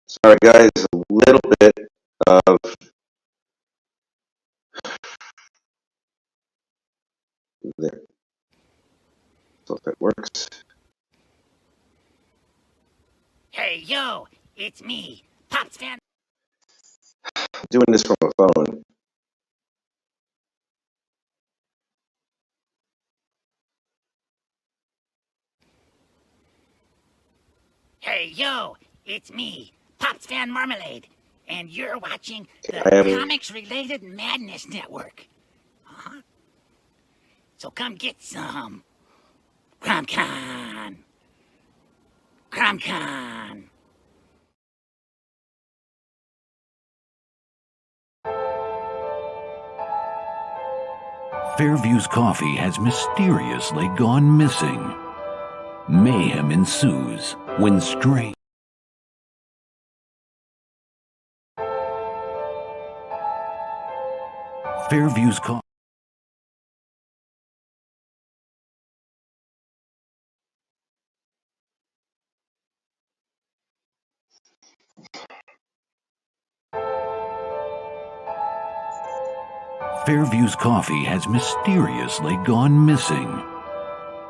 Sorry guys, a little bit of there. So if it works. Hey yo, it's me, Pops fan. Doing this from a phone. Hey yo, it's me, Pops Fan Marmalade, and you're watching the Comics-Related Madness Network. So come get some. CromCon. CromCon. Fairview's coffee has mysteriously gone missing. Mayhem ensues when strange. Fairview's coffee. Fairview's coffee has mysteriously gone missing.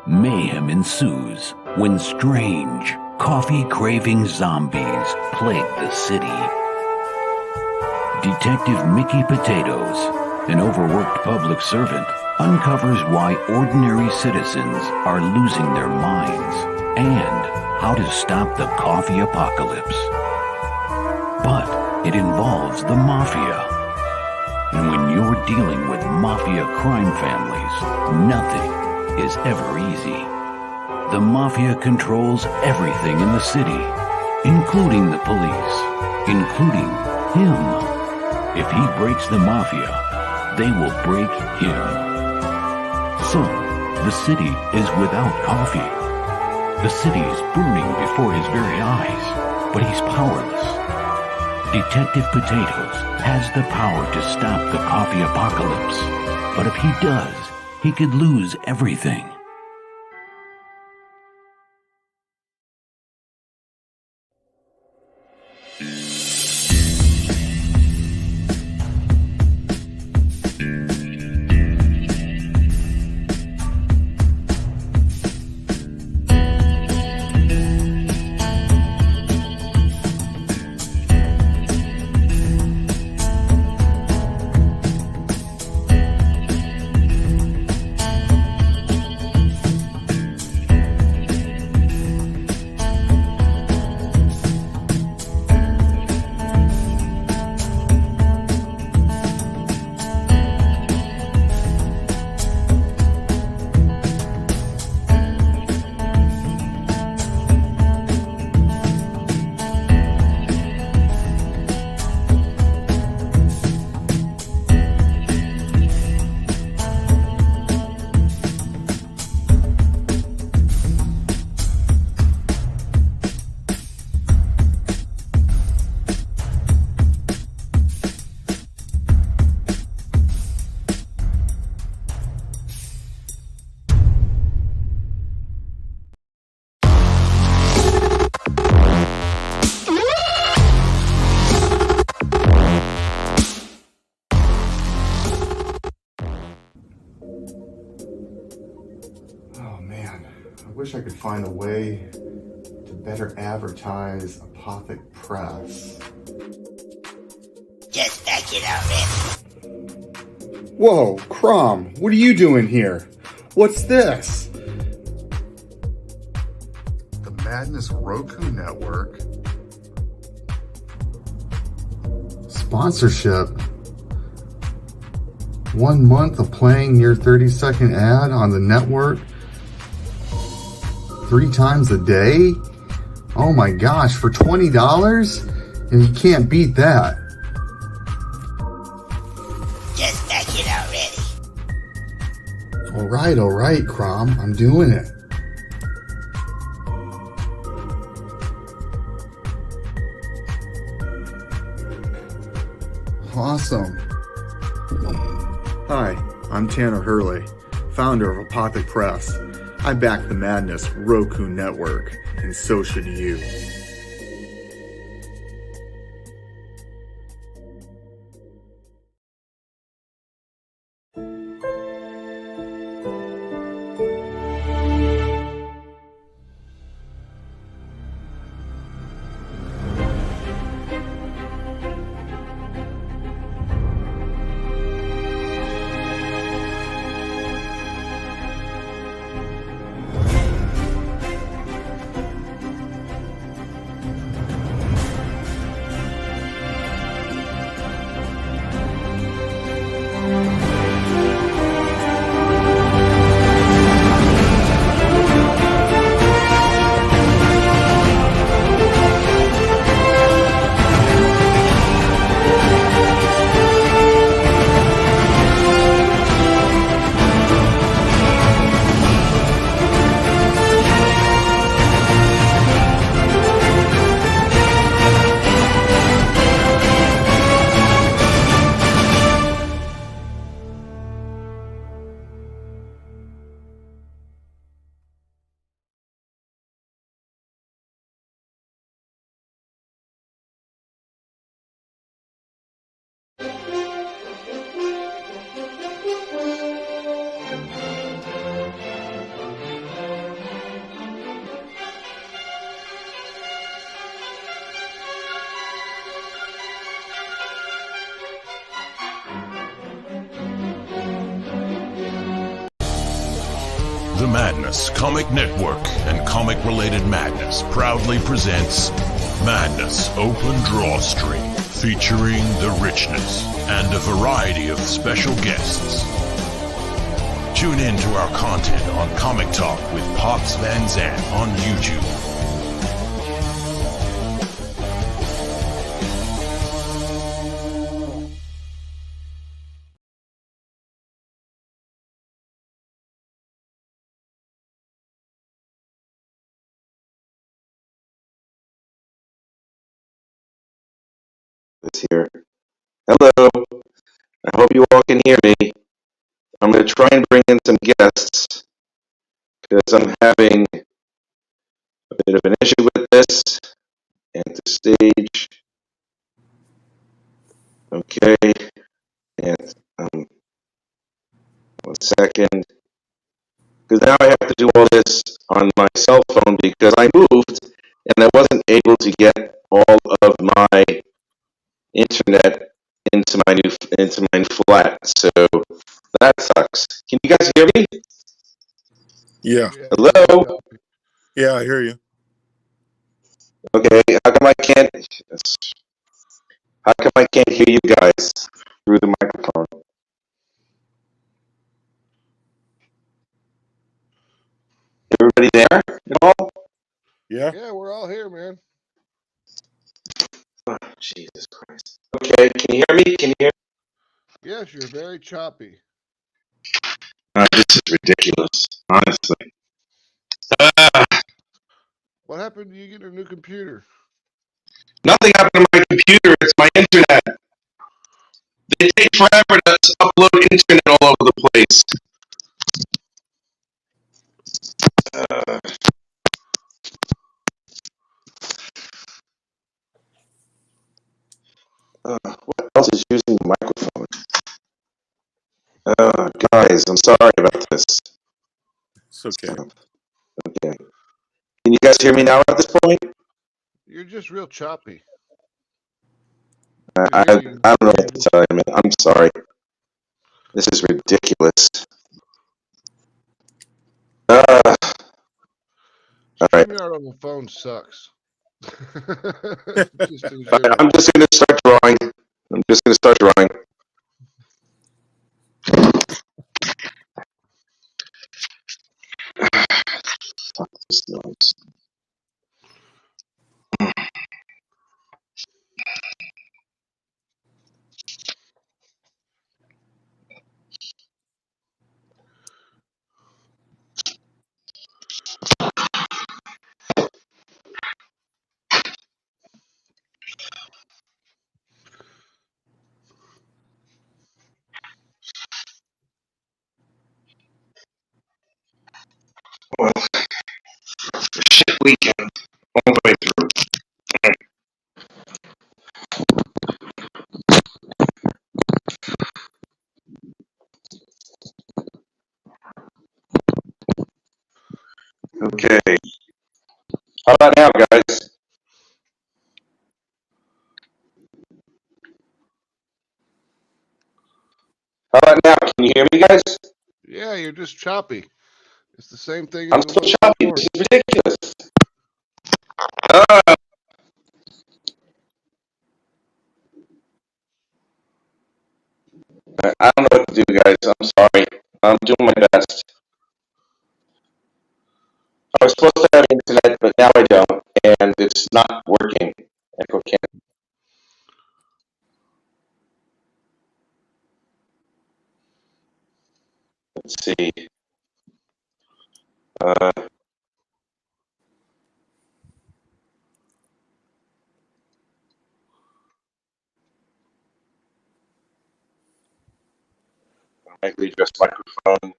Mayhem ensues when strange, coffee-craving zombies plague the city. Detective Mickey Potatoes, an overworked public servant, uncovers why ordinary citizens are losing their minds and how to stop the coffee apocalypse. But it involves the mafia. And when you're dealing with mafia crime families, nothing is ever easy. The mafia controls everything in the city, including the police, including him. If he breaks the mafia, they will break him. So, the city is without coffee. The city is burning before his very eyes, but he's powerless. Detective Potatoes has the power to stop the coffee apocalypse, but if he does, he could lose everything. I could find a way to better advertise Apothic Press. Just back it already. Whoa, Crom, what are you doing here? What's this? The Madness Roku Network. Sponsorship. 1 month of playing your 30-second ad on the network 3 times a day? Oh my gosh, for $20? And you can't beat that. Just back it already. All right, Crom, I'm doing it. Awesome. Hi, I'm Tanner Hurley, founder of Apothic Press. I back the Madness Roku Network, and so should you. The Madness Comic Network and Comic Related Madness proudly presents Madness Open Drawstream, featuring the Richness and a variety of special guests. Tune in to our content on Comic Talk with Pops Van Zandt on YouTube. Here. Hello. I hope you all can hear me. I'm going to try and bring in some guests because I'm having a bit of an issue with this. Enter stage. Okay. And 1 second. Because now I have to do all this on my cell phone because I moved and I wasn't able to get all of my internet into my new flat. So that sucks. Can you guys hear me? Yeah. Hello? Yeah, I hear you. Okay, how come I can't hear you guys through the microphone? Everybody there at all? Yeah. Yeah, we're all here, man. Oh, Jesus Christ. Okay, can you hear me? Can you hear me? Yes, you're very choppy. This is ridiculous, honestly. What happened to you getting a new computer? Nothing happened to my computer, it's my internet. They take forever to upload internet all over the place. What else is using the microphone? Guys, I'm sorry about this. It's okay. Okay. Can you guys hear me now at this point? You're just real choppy. I don't know what to tell you, man. I'm sorry. This is ridiculous. All right. StreamYard on the phone sucks. I'm just going to start drawing. Fuck this noise. Well, shit weekend all the way through. Okay. How about now, guys? How about now? Can you hear me, guys? Yeah, you're just choppy. It's the same thing. I'm still choppy. This is ridiculous. I don't know what to do, guys. I'm sorry. I'm doing my best. I was supposed to have internet, but now I don't, and it's not working. Echo can't. Let's see. Might just microphone.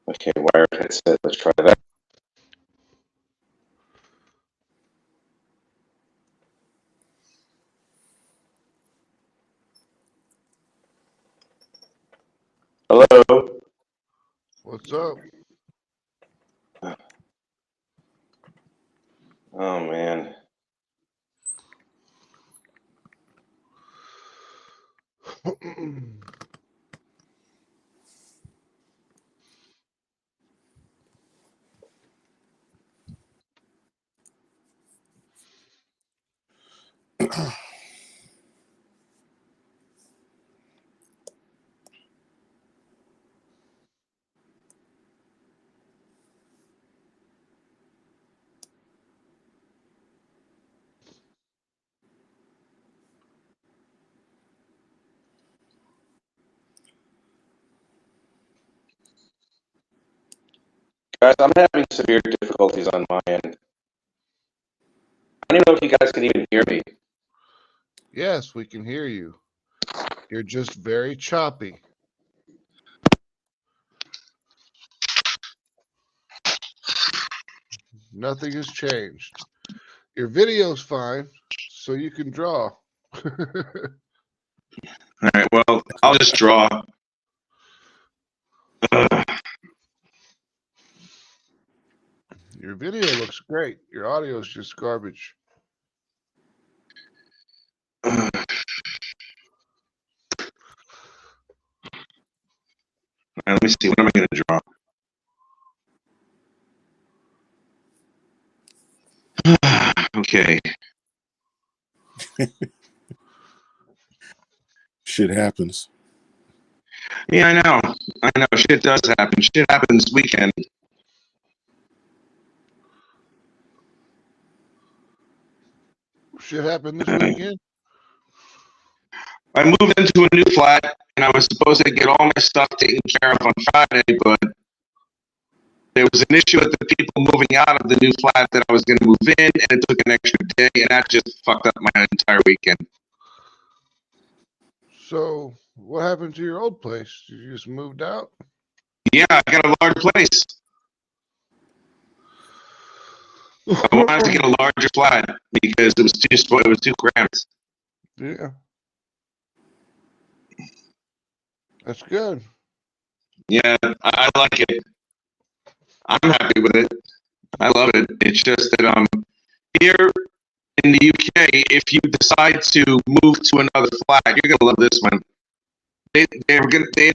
Okay, wired headset. Let's try that. Hello. What's up? Oh man. Guys, I'm having severe difficulties on my end. I don't even know if you guys can even hear me. Yes, we can hear you. You're just very choppy. Nothing has changed. Your video's fine, so you can draw. All right, well, I'll just draw. Your video looks great. Your audio is just garbage. All right, let me see. What am I going to draw? Okay. Shit happens. Yeah, I know. Shit does happen. Shit happens weekend. Shit happened this weekend. I moved into a new flat, and I was supposed to get all my stuff taken care of on Friday, but there was an issue with the people moving out of the new flat that I was going to move in, and it took an extra day, and that just fucked up my entire weekend. So, what happened to your old place? You just moved out? Yeah, I got a large place. I wanted to get a larger flat because it was too cramped. Yeah. That's good. Yeah, I like it. I'm happy with it. I love it. It's just that here in the UK, if you decide to move to another flat, you're gonna love this one. They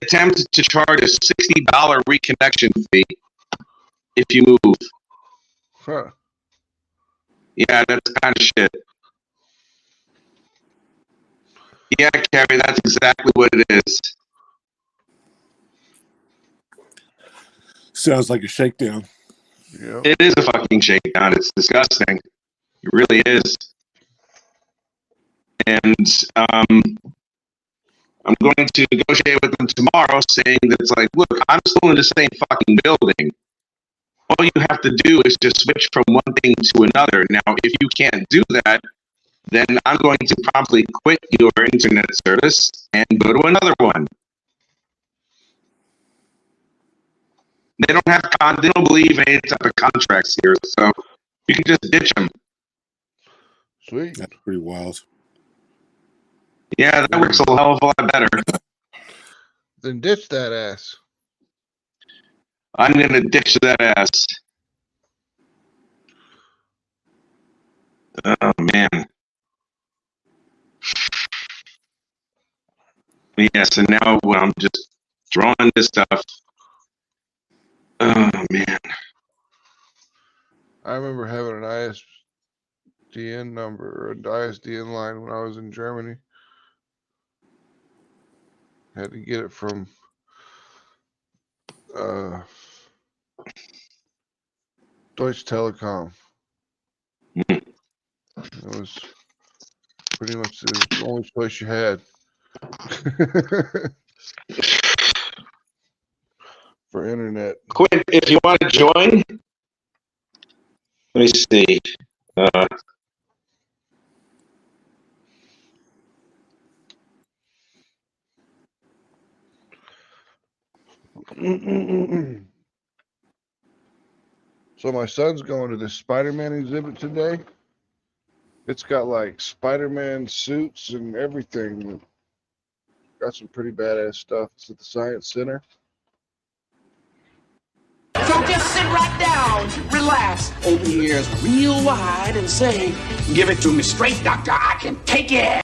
attempt to charge a $60 reconnection fee if you move. Huh. Yeah, that's kind of shit. Yeah, Carrie, that's exactly what it is. Sounds like a shakedown. Yeah. It is a fucking shakedown. It's disgusting. It really is. And I'm going to negotiate with them tomorrow, saying that it's like, look, I'm still in the same fucking building. All you have to do is just switch from one thing to another. Now, if you can't do that, then I'm going to promptly quit your internet service and go to another one. They don't believe in any type of contracts here, so you can just ditch them. Sweet. That's pretty wild. Yeah, that works a hell of a lot better. Then ditch that ass. I'm going to ditch that ass. Oh, man. Yeah, so now I'm just drawing this stuff. Oh, man. I remember having an ISDN number or an ISDN line when I was in Germany. Had to get it from Deutsche Telekom. It was pretty much the only choice you had. For internet. Quinn, if you want to join, let me see. So my son's going to this Spider-Man exhibit today. It's got like Spider-Man suits and everything. Got some pretty badass stuff. It's at the Science Center. So just sit right down, relax, open your ears real wide and say, give it to me straight, doctor, I can take it.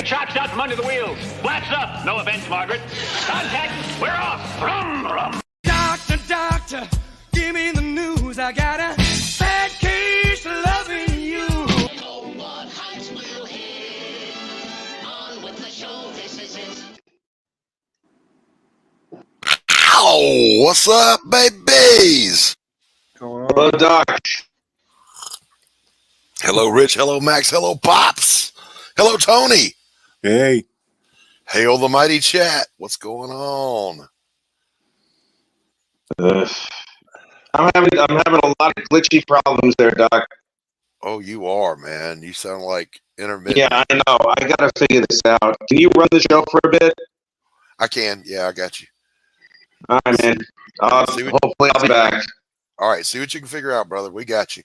Get shots out from under the wheels. Flaps up. No offense, Margaret. Contact. We're off. Rum, rum. Doctor, doctor, give me the news. I got a bad case of loving you. No one hides will hit. On with the show. This is it. Ow! What's up, babies? Hello, Doc. Hello, Rich. Hello, Max. Hello, Pops. Hello, Tony. Hey. Hail the mighty chat. What's going on? I'm having a lot of glitchy problems there, Doc. Oh, you are, man. You sound like intermittent. Yeah, I know. I gotta figure this out. Can you run the show for a bit? I can. Yeah, I got you. All right, man. Hopefully I'll be back. All right, see what you can figure out, brother. We got you.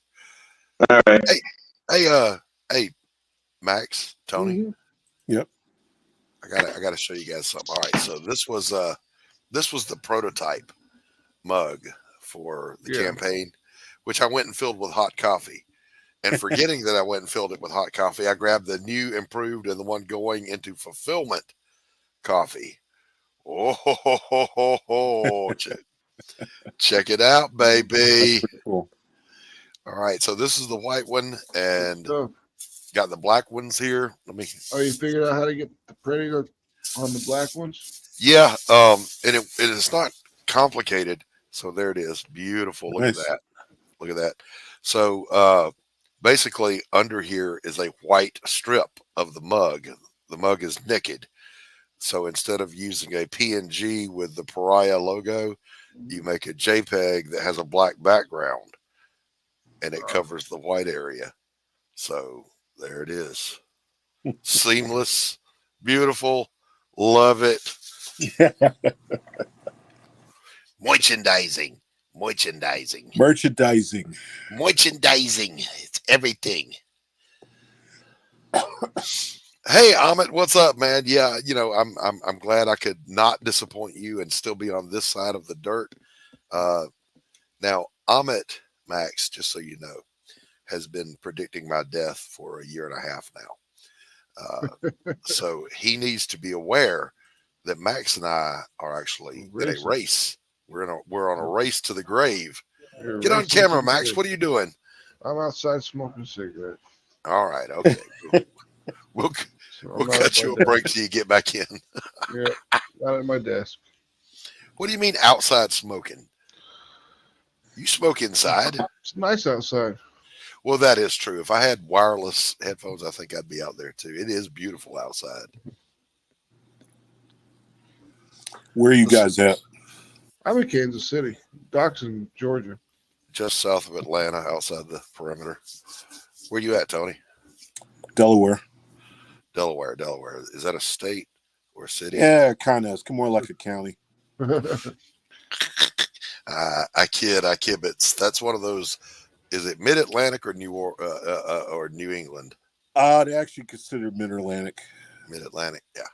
All right. Hey, Max, Tony. Mm-hmm. Yep. I gotta show you guys something. All right, so this was the prototype mug for the campaign, which I went and filled with hot coffee. And forgetting that I went and filled it with hot coffee, I grabbed the new, improved, and the one going into fulfillment coffee. Oh, check it out, baby. Cool. All right, so this is the white one, and got the black ones here. Let me. Oh, you figured out how to get the printing on the black ones? Yeah, and it is not complicated. So there it is, beautiful. Look Nice. at that. Look at that. So basically, under here is a white strip of the mug. The mug is naked. So instead of using a PNG with the Pariah logo, you make a JPEG that has a black background, and it covers the white area. So there it is. Seamless, beautiful, love it. Merchandising. It's everything. Hey, Amit, what's up, man? Yeah, I'm glad I could not disappoint you and still be on this side of the dirt. Now, Amit, Max, just so you know, has been predicting my death for a year and a half now. So he needs to be aware that Max and I are actually in a race. We're on a race to the grave. Get on camera, Max. What are you doing? I'm outside smoking a cigarette. All right. Okay. We'll cut you a break till you get back in. Yeah, not at my desk. What do you mean outside smoking? You smoke inside. It's nice outside. Well, that is true. If I had wireless headphones, I think I'd be out there too. It is beautiful outside. Where are you guys at? I'm in Kansas City. Doc's in Georgia. Just south of Atlanta, outside the perimeter. Where you at, Tony? Delaware. Delaware. Is that a state or a city? Yeah, kind of. It's more like a county. I kid, but that's one of those. Is it Mid-Atlantic or New England? They actually consider Mid-Atlantic. Mid-Atlantic, yeah.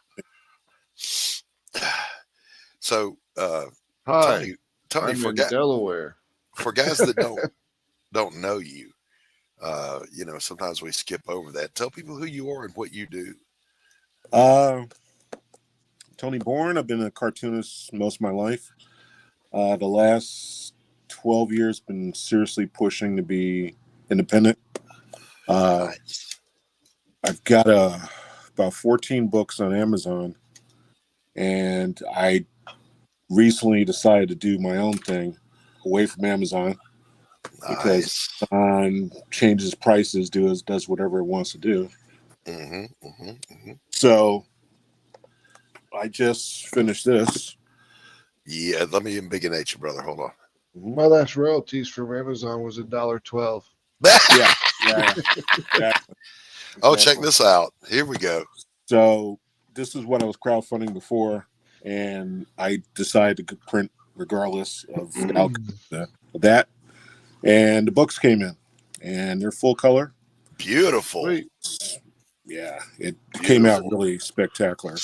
So, hi, Tony, I'm in Delaware. For guys that don't know you, sometimes we skip over that. Tell people who you are and what you do. Tony Bourne. I've been a cartoonist most of my life. The last 12 years been seriously pushing to be independent. Nice. I've got about 14 books on Amazon, and I recently decided to do my own thing away from Amazon because Amazon changes prices, does whatever it wants to do. So I just finished this. Yeah, let me embiggenate you, brother. Hold on. My last royalties from Amazon was $1.12. Yeah. Oh, check this out. Here we go. So this is what I was crowdfunding before, and I decided to print regardless of the outcome of that. And the books came in, and they're full color. Beautiful. Sweet. Yeah, it came out really spectacular.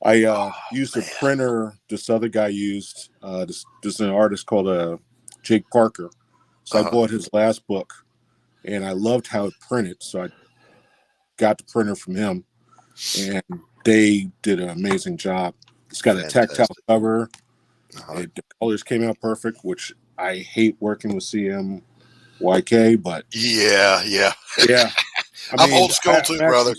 I used a printer this other guy used. This is an artist called Jake Parker. So I bought his last book, and I loved how it printed. So I got the printer from him. and they did an amazing job. It's got a tactile cover. The colors came out perfect, which I hate working with CMYK, but yeah. I I'm mean, old school too, Max brother.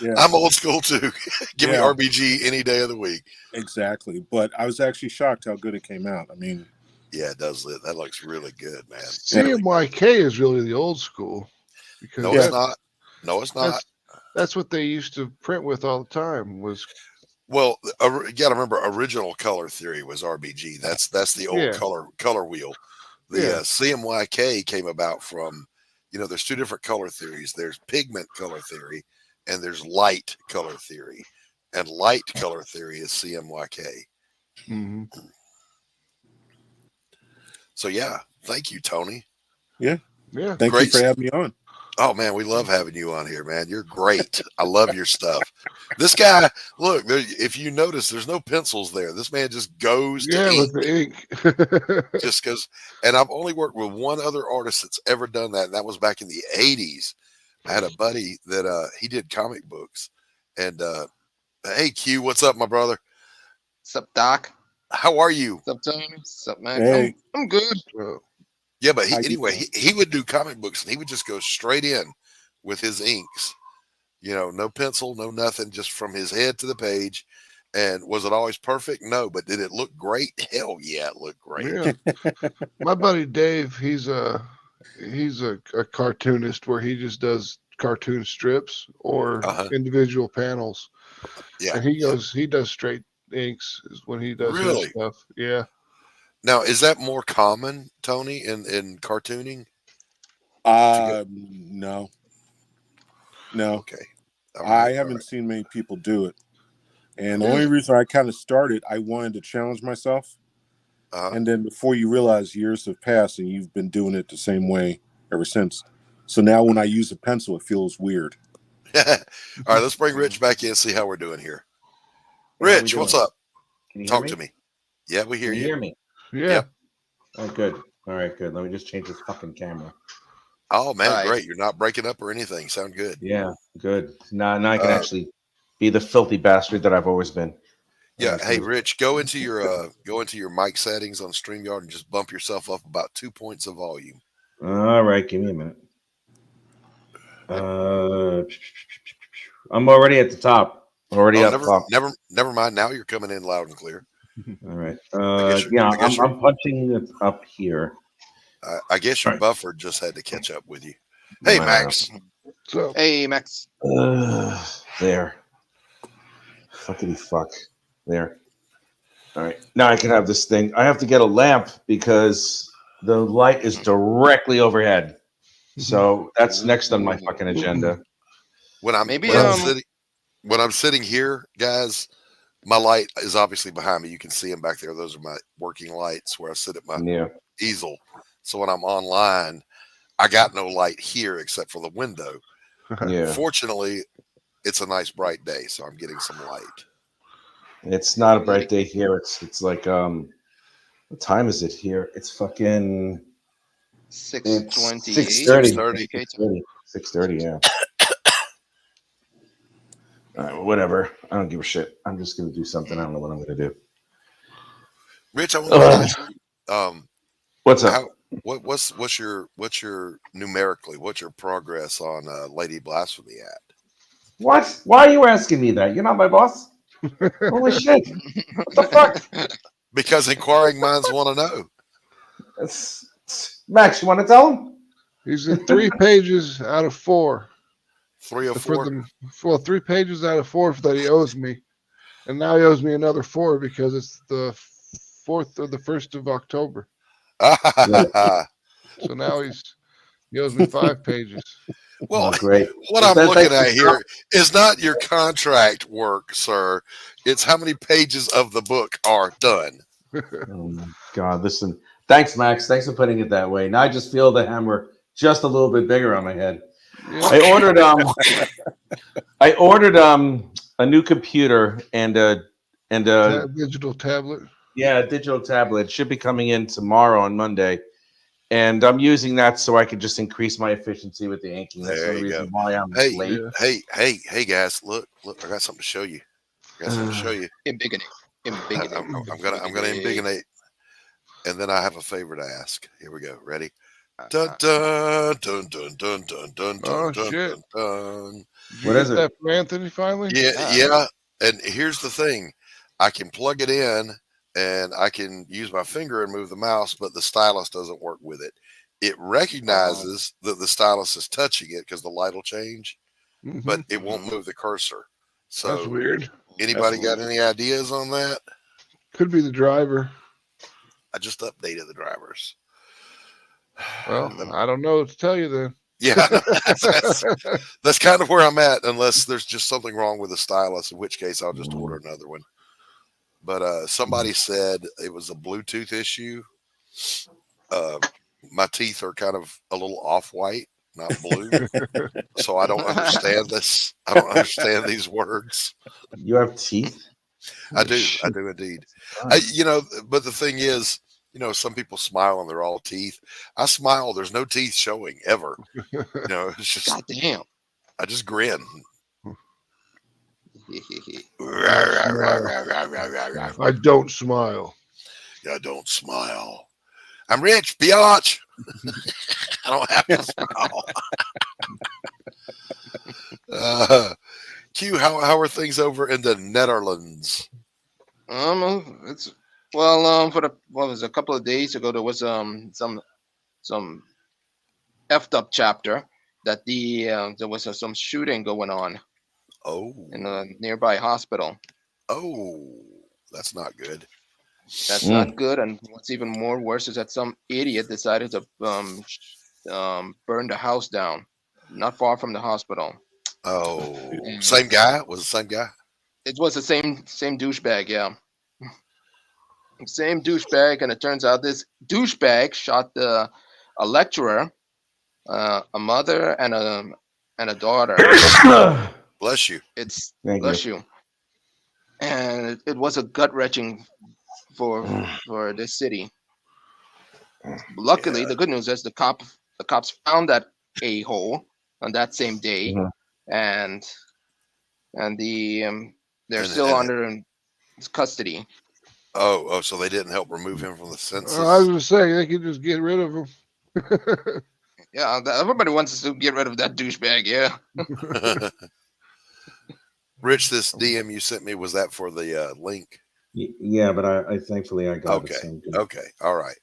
Yeah. I'm old school too. Give me Yeah. RBG any day of the week. Exactly. But I was actually shocked how good it came out. I mean, yeah, it does. That looks really good, man. CMYK is really the old school. Because no, it's not. No, it's not. That's what they used to print with all the time. Well, you got to remember, original color theory was RBG. That's the old color wheel. The CMYK came about from, there's two different color theories. There's pigment color theory, and there's light color theory. And light color theory is CMYK. Mm-hmm. So yeah, thank you, Tony. Yeah. Thank Great. you for having me on. Oh man, we love having you on here, man. You're great. I love your stuff. This guy, look, if you notice, there's no pencils there. This man just goes to ink. With the ink. Just goes. And I've only worked with one other artist that's ever done that, and that was back in the 80s. I had a buddy that he did comic books. And hey, Q, what's up, my brother? What's up, Doc? How are you? What's up, Tony? What's up, man? Hey. I'm good. Yeah, but he would do comic books, and he would just go straight in with his inks. No pencil, no nothing, just from his head to the page. And was it always perfect? No, but did it look great? Hell yeah, it looked great. Yeah. My buddy Dave, he's a cartoonist where he just does cartoon strips or individual panels. Yeah. And he does straight inks when he does his stuff. Yeah. Now, is that more common, Tony, in cartooning? No. Okay. I haven't seen many people do it. And the only reason I kind of started, I wanted to challenge myself. And then before you realize, years have passed and you've been doing it the same way ever since. So now when I use a pencil, it feels weird. All right, let's bring Rich back in and see how we're doing here. Rich, what's up? Talk to me. Yeah, we hear you. Can you hear me? Yeah. Oh, good. All right, good. Let me just change this fucking camera. Oh, man, great. You're not breaking up or anything. Sound good. Yeah, good. Now I can actually be the filthy bastard that I've always been. Yeah. Hey, Rich, go into your mic settings on StreamYard and just bump yourself up about 2 points of volume. All right, give me a minute. I'm already at the top. Already up top. Never mind. Now you're coming in loud and clear. All right. I'm punching it up here. I guess your buffer just had to catch up with you. Hey, Max. Hey, Max. There. Fuckity fuck. There. All right. Now I can have this thing. I have to get a lamp because the light is directly overhead. So that's next on my fucking agenda. When I'm sitting here, guys, my light is obviously behind me. You can see them back there. Those are my working lights where I sit at my easel. So when I'm online, I got no light here except for the window. Yeah. Fortunately, it's a nice bright day, so I'm getting some light. It's not a bright day here. It's like what time is it here? It's fucking 6:20. 6:30. Yeah. All right, well, whatever. I don't give a shit. I'm just gonna do something. I don't know what I'm gonna do. Rich, I want to ask you, what's up? What's your numerically? What's your progress on Lady Blasphemy at? What? Why are you asking me that? You're not my boss. Holy shit! What the fuck? Because inquiring minds want to know. Max, you want to tell him? He's at 3 pages out of 4. 3 or 4? 3 pages out of 4 that he owes me, and now he owes me another 4 because it's the 4th or the 1st of October. So now he owes me 5 pages. Well, great. What I'm looking at here is not your contract work, sir. It's how many pages of the book are done. Oh my God! Listen, thanks, Max. Thanks for putting it that way. Now I just feel the hammer just a little bit bigger on my head. Yeah. I ordered a new computer and a digital tablet. Yeah, a digital tablet. It should be coming in tomorrow on Monday. And I'm using that so I can just increase my efficiency with the inking. That's the There only you reason go. why I'm Hey, late. hey, guys! Look! I got something to show you. Embiggenate. I'm gonna embiggenate, and then I have a favor to ask. Here we go. Ready? Dun dun dun dun dun dun dun Oh, dun shit. dun dun. Did you get that from Anthony finally? Yeah. And here's the thing: I can plug it in, and I can use my finger and move the mouse, but the stylus doesn't work with it. It recognizes that the stylus is touching it because the light will change, but it won't move the cursor. So That's weird. Anybody got any ideas on that? Could be the driver. I just updated the drivers. Well, I don't know what to tell you then. Yeah, that's kind of where I'm at, unless there's just something wrong with the stylus, in which case I'll just order another one. But somebody said it was a Bluetooth issue. My teeth are kind of a little off-white, not blue, so I don't understand this. I don't understand these words. You have teeth? I do indeed. But the thing is, some people smile and they're all teeth. I smile, there's no teeth showing ever. It's just goddamn. I just grin. I don't smile. I don't smile. I'm rich, biatch. I don't have to smile. Q, how are things over in the Netherlands? It's for a couple of days ago there was some effed up chapter that there was some shooting going on. Oh, in a nearby hospital. Oh, that's not good. That's not good. And what's even more worse is that some idiot decided to burn the house down, not far from the hospital. Oh, same guy? Was it the same guy? It was the same douchebag, yeah. Same douchebag, and it turns out this douchebag shot a lecturer, a mother, and a daughter. Bless you. Bless you. And it was a gut wrenching for this city. Luckily, the good news is the cops found that a-hole on that same day, and they're still under custody. Oh, so they didn't help remove him from the census. I was going to say they could just get rid of him. Yeah, everybody wants us to get rid of that douchebag. Yeah. Rich, this DM you sent me, was that for the link? Yeah, but I thankfully I got it. Okay, all right.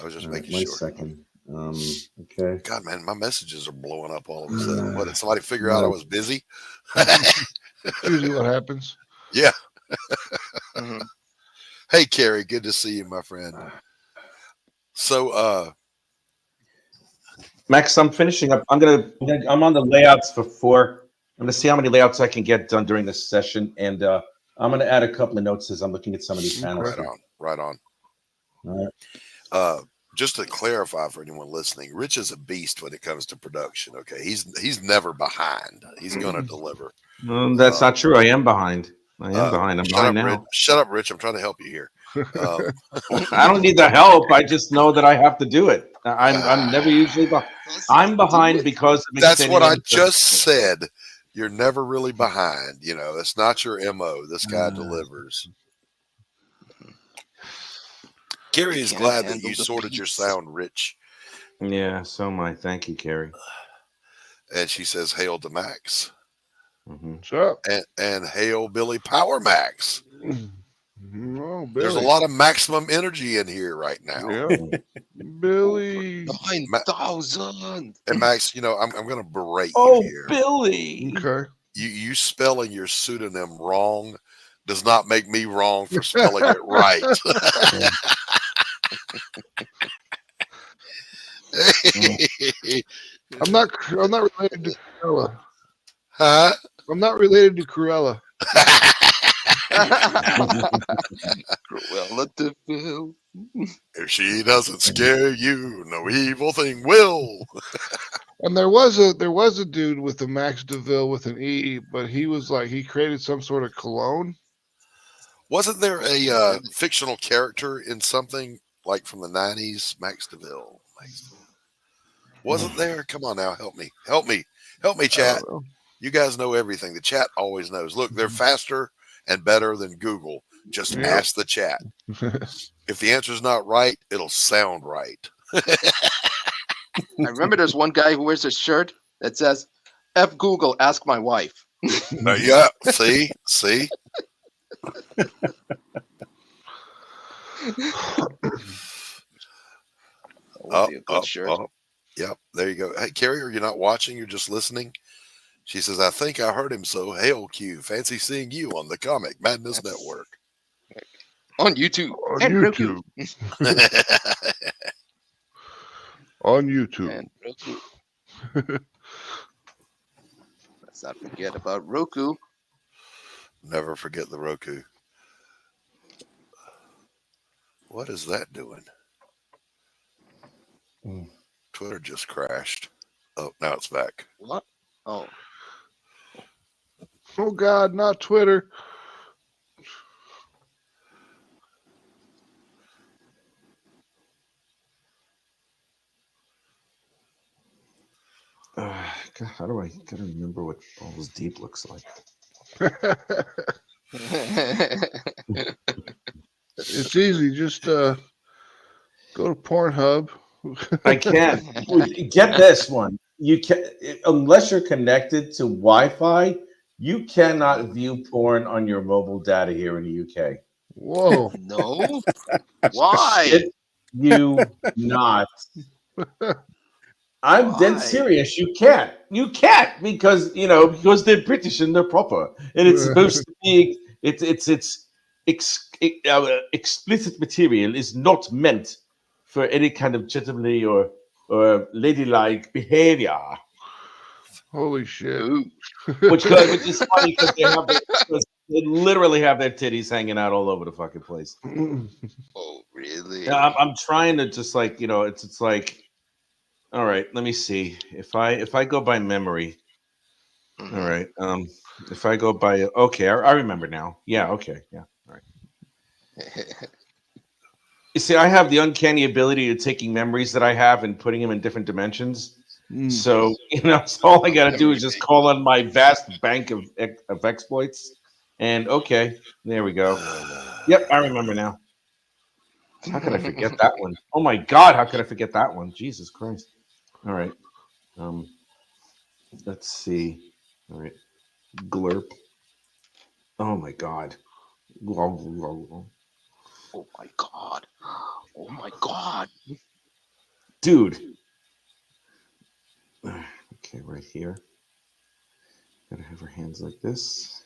I was just making sure. Second. Okay. God, man, my messages are blowing up all of a sudden. What, did somebody figure out I was busy? Usually what happens. Yeah. Hey, Carrie, good to see you, my friend. So, Max, I'm finishing up. I'm on the layouts for 4. I'm going to see how many layouts I can get done during this session, and I'm going to add a couple of notes as I'm looking at some of these panels. Right on. All right. Just to clarify for anyone listening, Rich is a beast when it comes to production. Okay, he's never behind. He's going to deliver. That's not true. I am behind. I'm behind now. Rich. Shut up, Rich. I'm trying to help you here. I don't need the help. I just know that I have to do it. I'm never usually behind. I'm behind because that's what I just said. You're never really behind. It's not your MO. This guy delivers. Carrie is glad that you sorted your sound, Rich. Yeah, so am I. Thank you, Carrie. And she says, "Hail to Max." Sure. And hail Billy Power Max. Oh, Billy. There's a lot of maximum energy in here right now. Yeah. Billy. 9,000. And Max, I'm going to berate you here. Billy. Okay. You spelling your pseudonym wrong does not make me wrong for spelling it right. I'm not related to Cruella. Huh? I'm not related to Cruella. Cruella Devill. If she doesn't scare you, no evil thing will. And there was a dude with a Max Devill with an E, but he was he created some sort of cologne. Wasn't there a fictional character in something like from the 90s, Max Devill? Wasn't there? Come on now, help me, chat. You guys know everything. The chat always knows. Look, they're faster and better than Google. Just ask the chat. If the answer's not right, it'll sound right. I remember there's one guy who wears a shirt that says, F Google, ask my wife. Yeah, see? Yep, there you go. Hey, Carrie, are you not watching? You're just listening? She says, I think I heard him, so hail Q. Fancy seeing you on the Comic Madness Network. On YouTube. On YouTube. On YouTube. And Roku. Let's not forget about Roku. Never forget the Roku. What is that doing? Twitter just crashed. Oh, now it's back. What? Oh. Oh, God, not Twitter. God, how do I gotta remember what Balls Deep looks like? It's easy. Just go to Pornhub. I can't. Get this one. You can, unless you're connected to Wi-Fi, you cannot view porn on your mobile data here in the UK. Whoa. No? Why? You not. I'm dead serious. You can't. You can't because because they're British and they're proper, and it's supposed to be. Explicit material is not meant for any kind of gentlemanly or ladylike behavior. Holy shit! Which is funny because they literally have their titties hanging out all over the fucking place. Oh, really? I'm trying to just it's like. All right, let me see. If I go by memory, all right. If I go by I remember now. Yeah, okay, yeah, all right. You see, I have the uncanny ability of taking memories that I have and putting them in different dimensions. So so all I got to do is just call on my vast bank of exploits, and there we go. Yep, I remember now. How could I forget that one? Oh my God, how could I forget that one? Jesus Christ. All right. Let's see. All right. Glurp. Oh my God. Oh my God. Oh my God. Dude. Okay, right here. Gotta have her hands like this.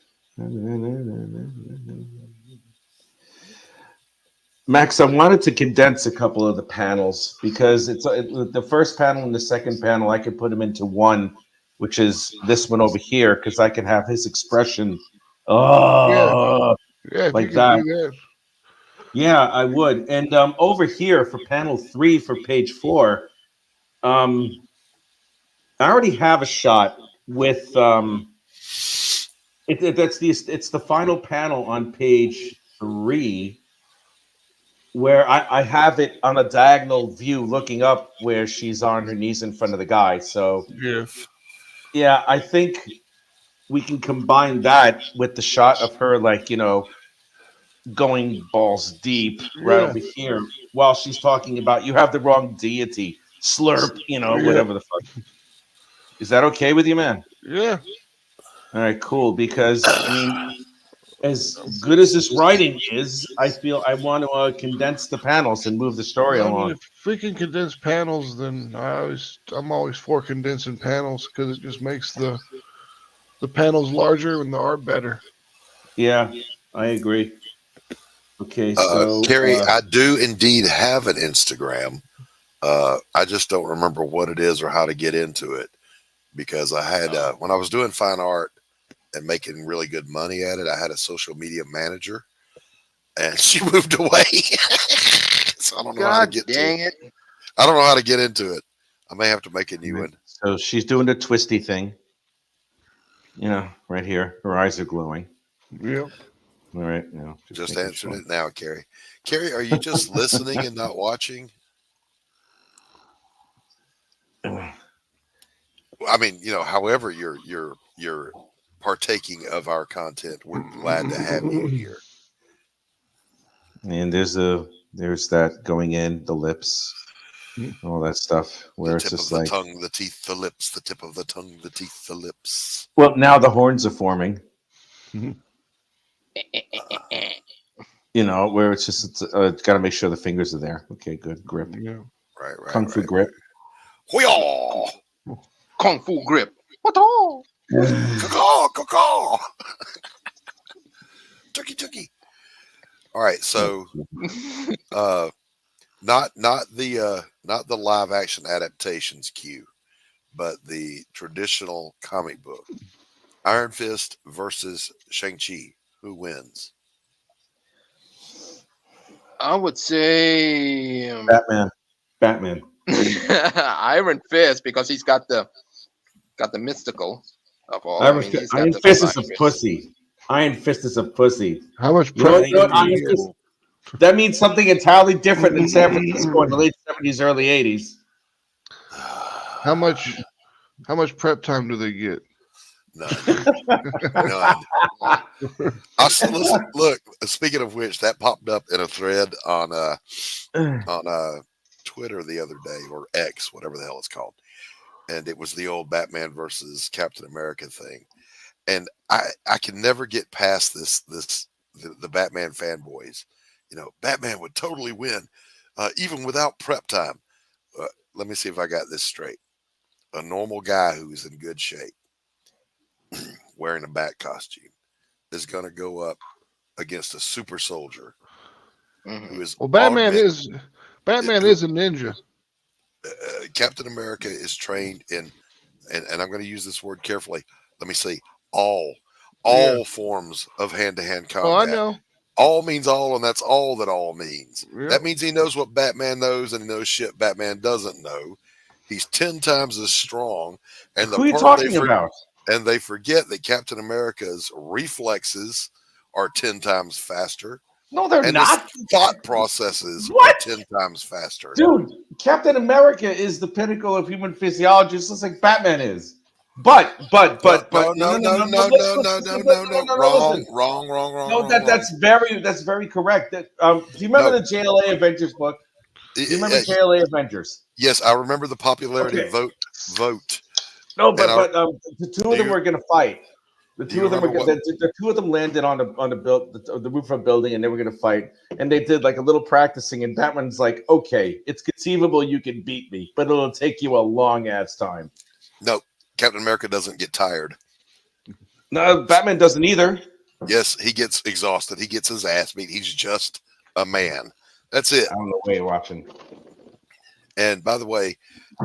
Max, I wanted to condense a couple of the panels because it's the first panel and the second panel. I could put them into one, which is this one over here, because I can have his expression, like that. Yeah, I would. And over here for panel 3 for page 4, I already have a shot with it's the final panel on page 3. Where I have it on a diagonal view looking up where she's on her knees in front of the guy. So, yeah, I think we can combine that with the shot of her, going balls deep right over here while she's talking about you have the wrong deity, slurp, whatever the fuck. Is that okay with you, man? Yeah. All right, cool. Because, as good as this writing is, I feel I want to condense the panels and move the story along. If we can condense panels, then I'm always for condensing panels because it just makes the panels larger and the art better. Yeah, I agree. Okay, so Carrie, I do indeed have an Instagram. I just don't remember what it is or how to get into it because I had when I was doing fine art and making really good money at it, I had a social media manager, and she moved away. So I don't know how to get to it. I don't know how to get into it. I may have to make a new one. So she's doing the twisty thing. Right here. Her eyes are glowing. Yep. All right. Now, just answered it now, Carrie. Carrie, are you just listening and not watching? I mean, however you're partaking of our content, we're glad to have you here. And there's that going in, the lips, all that stuff, where The it's tip just of the like tongue, the teeth, the lips, the tip of the tongue, the teeth, the lips. Well, now the horns are forming. Where it's just got to make sure the fingers are there. Okay, good grip. Yeah. Right. Kung fu grip. Hoo-yaw! Kung fu grip. What all? Caw. Turkey. All right, so not the live action adaptations Q, but the traditional comic book. Iron Fist versus Shang-Chi. Who wins? I would say Batman. Iron Fist, because he's got the mystical of all. Iron Fist is a virus. pussy. Iron Fist is a pussy. How much You know prep? what Iron Fist? That means something entirely different in San Francisco in the late 70s, early 80s. How much prep time do they get? None. Listen, look. Speaking of which, that popped up in a thread on Twitter the other day, or X, whatever the hell it's called, and it was the old Batman versus Captain America thing, and I can never get past the Batman fanboys. Batman would totally win, even without prep time. Let me see if I got this straight. A normal guy who's in good shape, wearing a bat costume, is going to go up against a super soldier who is Batman is a ninja. Captain America is trained in, and I'm going to use this word carefully. Let me see. All forms of hand-to-hand combat. Oh, I know. All means all, and that's all that all means. Yeah. That means he knows what Batman knows, and he knows shit Batman doesn't know. He's 10 times as strong. And Who are you talking about? And they forget that Captain America's reflexes are 10 times faster. No, they're not. His thought processes What? are 10 times faster. Dude, Captain America is the pinnacle of human physiology, just like Batman is. But No. Wrong. No, that's very correct. Do you remember the JLA Avengers book? Do you remember JLA Avengers? Yes, I remember the popularity vote. No, but the two of them were going to fight. The two of them landed on the roof of a building, and they were going to fight. And they did like a little practicing. And Batman's like, "Okay, it's conceivable you can beat me, but it'll take you a long ass time." No, Captain America doesn't get tired. No, Batman doesn't either. Yes, he gets exhausted. He gets his ass beat. He's just a man. That's it. I don't know what you're watching. And by the way,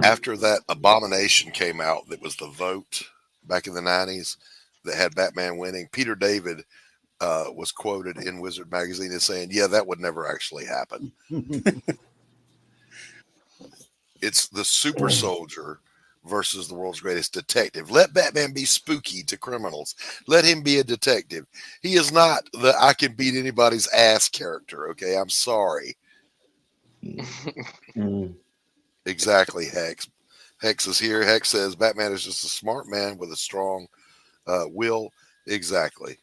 after that abomination came out, that was the vote back in the 90s that had Batman winning, Peter David was quoted in Wizard magazine as saying, "Yeah, that would never actually happen." It's the super soldier versus the world's greatest detective. Let Batman be spooky to criminals. Let him be a detective. He is not the I can beat anybody's ass character. Okay, I'm sorry. Exactly, Hex. Hex is here. Hex says Batman is just a smart man with a strong will. Exactly.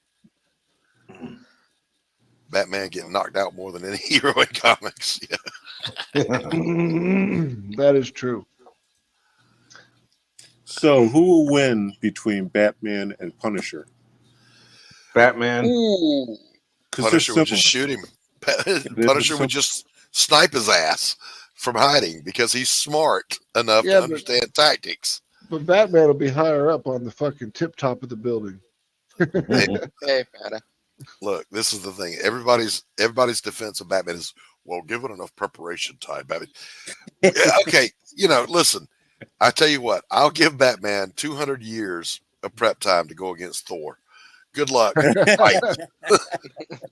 Batman getting knocked out more than any hero in comics. Yeah. That is true. So, who will win between Batman and Punisher? Batman. Punisher would just shoot him. Punisher would just snipe his ass from hiding because he's smart enough to understand tactics. But Batman will be higher up on the fucking tip top of the building. Hey, Fada. Look, this is the thing. Everybody's defense of Batman is, well, given enough preparation time, Batman. Yeah, okay, listen. I tell you what, I'll give Batman 200 years of prep time to go against Thor. Good luck. Right.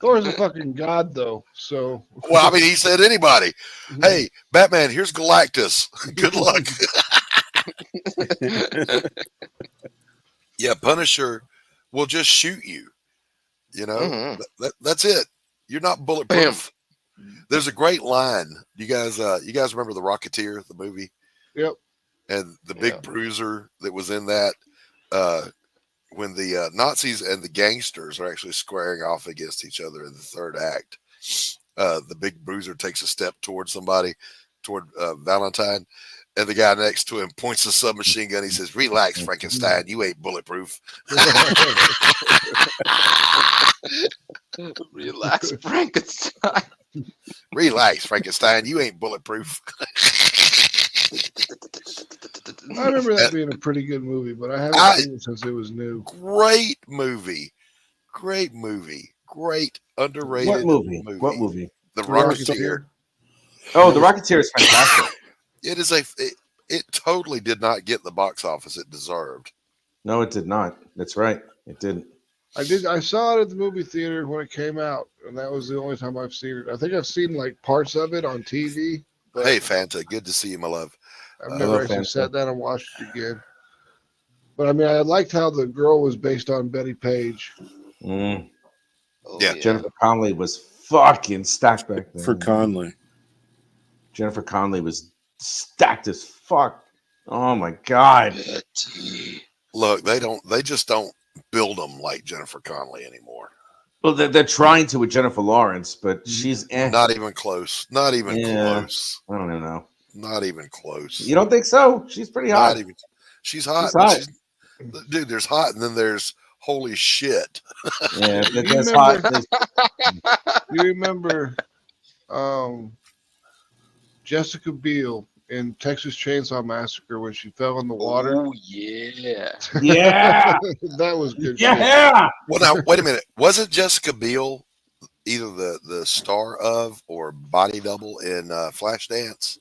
Thor's a fucking god, though. So, well, I mean, he said anybody. Hey, Batman, here's Galactus. Good luck. Yeah, Punisher will just shoot you. That's it. You're not bulletproof. There's a great line. You guys remember The Rocketeer, the movie? Yep. and the big bruiser that was in that. When the Nazis and the gangsters are actually squaring off against each other in the third act, the big bruiser takes a step towards somebody, toward Valentine, and the guy next to him points a submachine gun. He says, "Relax, Frankenstein, you ain't bulletproof." Relax, Frankenstein. Relax, Frankenstein, you ain't bulletproof. I remember that being a pretty good movie, but I haven't seen it since it was new. Great movie. Great underrated What movie? What movie? The Rocketeer. Oh, The Rocketeer is fantastic. It is it totally did not get the box office it deserved. No, it did not. That's right. It didn't. I saw it at the movie theater when it came out, and that was the only time I've seen it. I think I've seen like parts of it on TV. But Hey, Fanta, good to see you, my love. I've never actually sat down and watched it again. But I mean, I liked how the girl was based on Betty Page. Mm. Yeah. Jennifer Connelly was fucking stacked back then. For Conley. Jennifer Connelly was stacked as fuck. Oh my god. Look, they just don't build them like Jennifer Connelly anymore. Well, they're trying to with Jennifer Lawrence, but she's not even close. Not even close. I don't know. Not even close. You don't think so? She's pretty hot. She's hot. Dude, there's hot, and then there's holy shit. Yeah, there's hot. You remember Jessica Biel in Texas Chainsaw Massacre when she fell in the water? Oh, yeah. Yeah. That was good. Yeah. Well, now, wait a minute. Wasn't Jessica Biel either the star of or body double in Flashdance?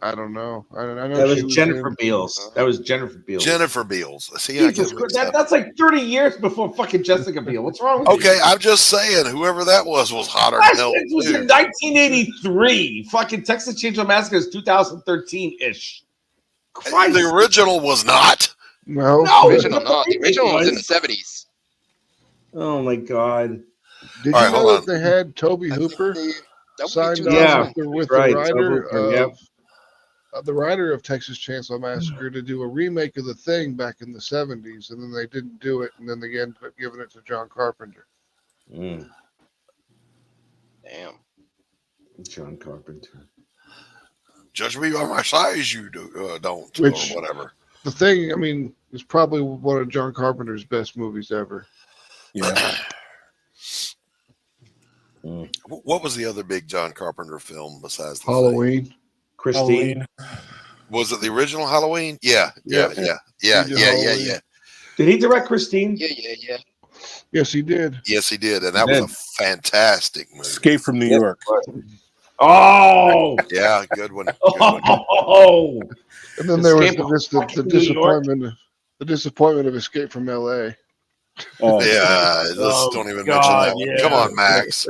I don't know. I know that was Jennifer Beals. That was Jennifer Beals. Jennifer Beals. See, that's like 30 years before fucking Jessica Biel. What's wrong with you? Okay, I'm just saying, whoever that was hotter than hell. It was in 1983. Fucking Texas Chainsaw Massacre is 2013-ish. Christ. The original was not. No, the original was in the 70s. Oh my god. Did you know that they had Toby Hooper signed on with the writer the writer of Texas Chainsaw Massacre to do a remake of The Thing back in the 70s, and then they didn't do it, and then they ended up giving it to John Carpenter. Damn. John Carpenter. Judge me by my size, you don't, Which, or whatever. The Thing, I mean, is probably one of John Carpenter's best movies ever. Yeah. What was the other big John Carpenter film besides The Halloween? Thing? Christine. Was it the original Halloween? Yeah. Yeah. Did he direct Christine? Yeah. Yes, he did. Yes, he did, and that was a fantastic movie. Escape from New York. Oh, yeah, good one. Oh, and then there was the disappointment. The disappointment of Escape from L.A. Oh yeah, don't even mention that one. Come on, Max.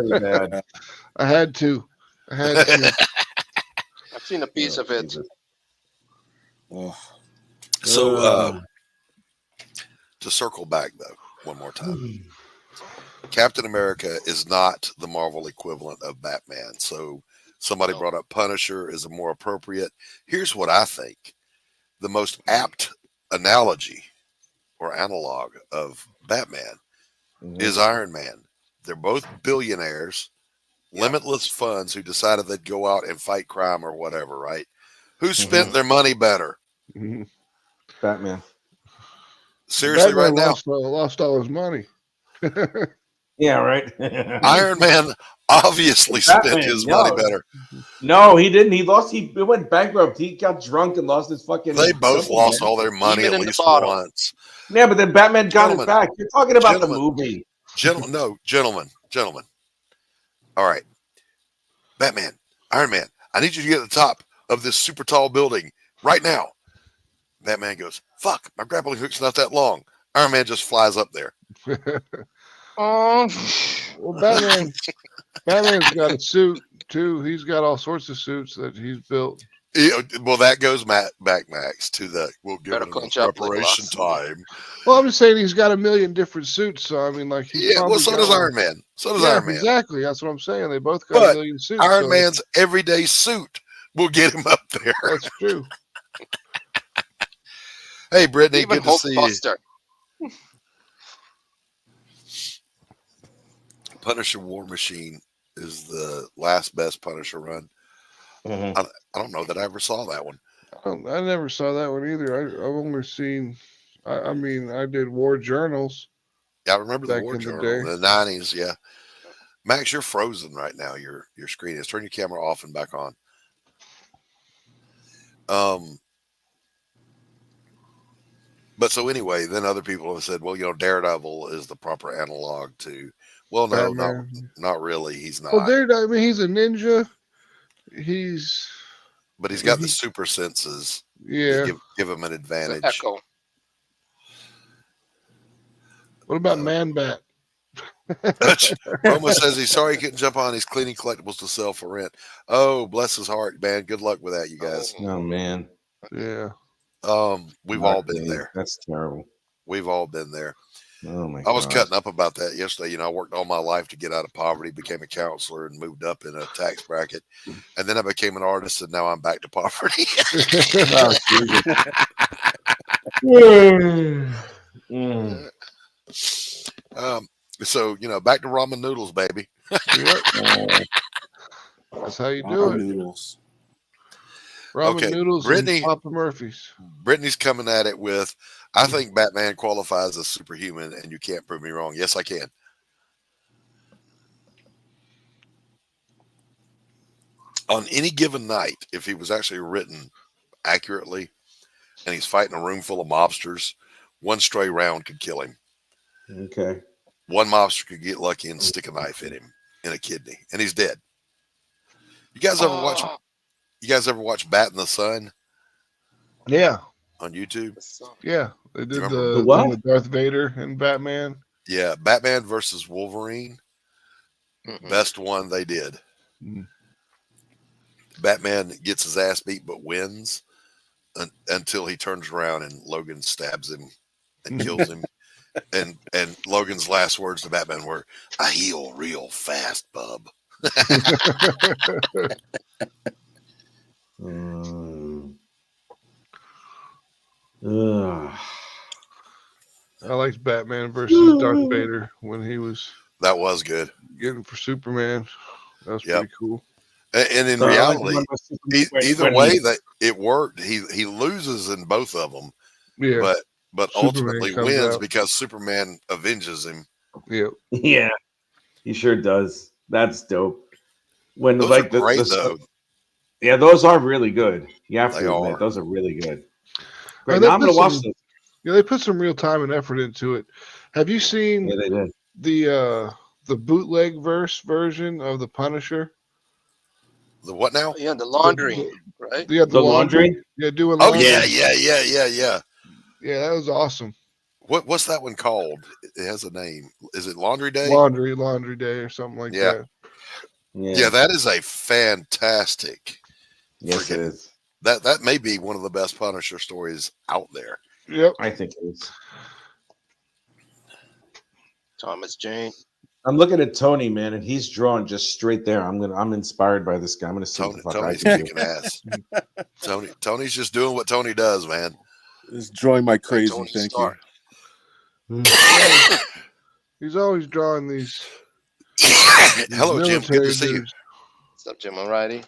I had to. I've seen a piece of it. So, to circle back though, one more time, Captain America is not the Marvel equivalent of Batman. So, somebody brought up Punisher is a more appropriate. Here's what I think: the most apt analogy or analog of Batman is Iron Man. They're both billionaires. Limitless funds who decided they'd go out and fight crime or whatever, right? Who spent their money better? Batman. Seriously, Batman right now? lost all his money. Yeah, right. Iron Man obviously spent his money better. No, he didn't. He went bankrupt. He got drunk and lost his fucking. They both lost all their money at least once. Yeah, but then Batman got it back. You're talking about the movie. Gentlemen. All right. Batman, Iron Man, I need you to get to the top of this super tall building right now. Batman goes, fuck, my grappling hook's not that long. Iron Man just flies up there. Well, Batman's got a suit too. He's got all sorts of suits that he's built. Yeah, well, that goes back, Max, to the we'll give him preparation time. Well, I'm just saying he's got a million different suits. So I mean, like, so does Iron Man. So does Iron Man. Exactly, that's what I'm saying. They both got a million suits. Iron Man's everyday suit will get him up there. That's true. Hey, Brittany, Even good to see you. Hulkbuster. Punisher War Machine is the last best Punisher run. I don't know that I ever saw that one. I never saw that one either. I've only seen. I mean, I did War Journals. Yeah, I remember the back War in the Journal in day. the 90s. Yeah, Max, you're frozen right now. Your screen is. Turn your camera off and back on. But so anyway, then other people have said, well, Daredevil is the proper analog to. Well, no, not really. He's not. Well, Daredevil. I mean, he's a ninja. But he's got the super senses. Yeah. That give him an advantage. Echo. What about Man Bat? Roma says he's sorry he couldn't jump on. He's cleaning collectibles to sell for rent. Oh, bless his heart, man. Good luck with that, you guys. Oh man. Yeah. We've all been there. That's terrible. We've all been there. Oh my I was God. cutting up about that yesterday. I worked all my life to get out of poverty, became a counselor, and moved up in a tax bracket. And then I became an artist, and now I'm back to poverty. So, back to ramen noodles, baby. That's how you do it. Noodles. Ramen noodles Brittany, and Papa Murphy's. Brittany's coming at it with, I think Batman qualifies as superhuman, and you can't prove me wrong. Yes, I can. On any given night, if he was actually written accurately and he's fighting a room full of mobsters, one stray round could kill him. Okay. One mobster could get lucky and stick a knife in him in a kidney, and he's dead. You guys ever watch Bat in the Sun? Yeah. On YouTube? Yeah. They did the what? With Darth Vader and Batman. Yeah, Batman versus Wolverine. Best one they did. Batman gets his ass beat but wins until he turns around and Logan stabs him and kills him. And Logan's last words to Batman were, "I heal real fast, bub." I liked Batman versus Darth Vader when he was. That was good. Getting for Superman. That was pretty cool. And in reality, either way that it worked. He loses in both of them. Yeah. But Superman ultimately comes wins out. because Superman avenges him. Yep. Yeah. He sure does. That's dope. When Those like are great, though. Yeah, those are really good. You have They to admit, are. those are really good. They Great. Now I'm put gonna watch some- this. Yeah, they put some real time and effort into it. Have you seen Yeah, they did. the bootleg version of the Punisher? The what now? Yeah, the laundry, right? Yeah, The laundry? Yeah, doing Oh laundry. yeah. Yeah, that was awesome. What's that one called? It has a name. Is it Laundry Day? Laundry Day or something like Yeah. that. Yeah, that is a fantastic. Yes, it is. That may be one of the best Punisher stories out there. Yep. I think it is. Thomas Jane. I'm looking at Tony, man, and he's drawn just straight there. I'm inspired by this guy. I'm gonna see what the fuck Tony's I can kicking ass. Tony's just doing what Tony does, man. It's drawing my crazy. Tony Thank Stark. you. He's always drawing these. Hello, Jim. Good to see you. What's up, Jim O'Reilly?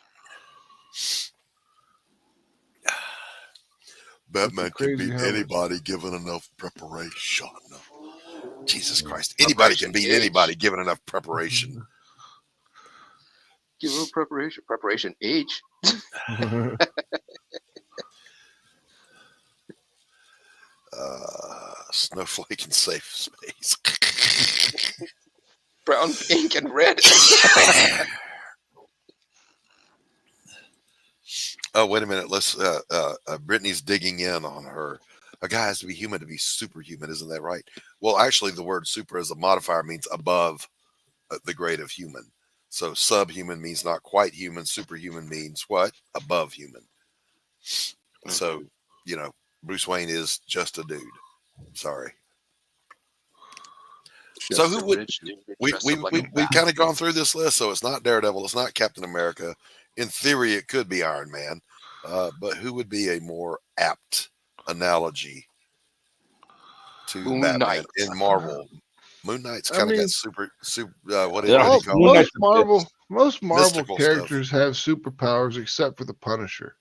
Batman can beat anybody given enough preparation. Jesus Christ. Anybody can beat anybody given enough preparation. Give him preparation. Preparation H. Snowflake in safe space. Brown, pink, and red. Oh, wait a minute. Let's Brittany's digging in on her. A guy has to be human to be superhuman, isn't that right? Well, actually, the word super as a modifier means above the grade of human. So subhuman means not quite human. Superhuman means what? Above human. So, Bruce Wayne is just a dude. Sorry. So who would we've kind of gone through this list, so it's not Daredevil, it's not Captain America. In theory, it could be Iron Man. But who would be a more apt analogy to Moon Batman Knight. in Marvel? Moon Knight's I kind of mean- got super. What do you call it? Most Marvel Mystical characters have superpowers except for the Punisher.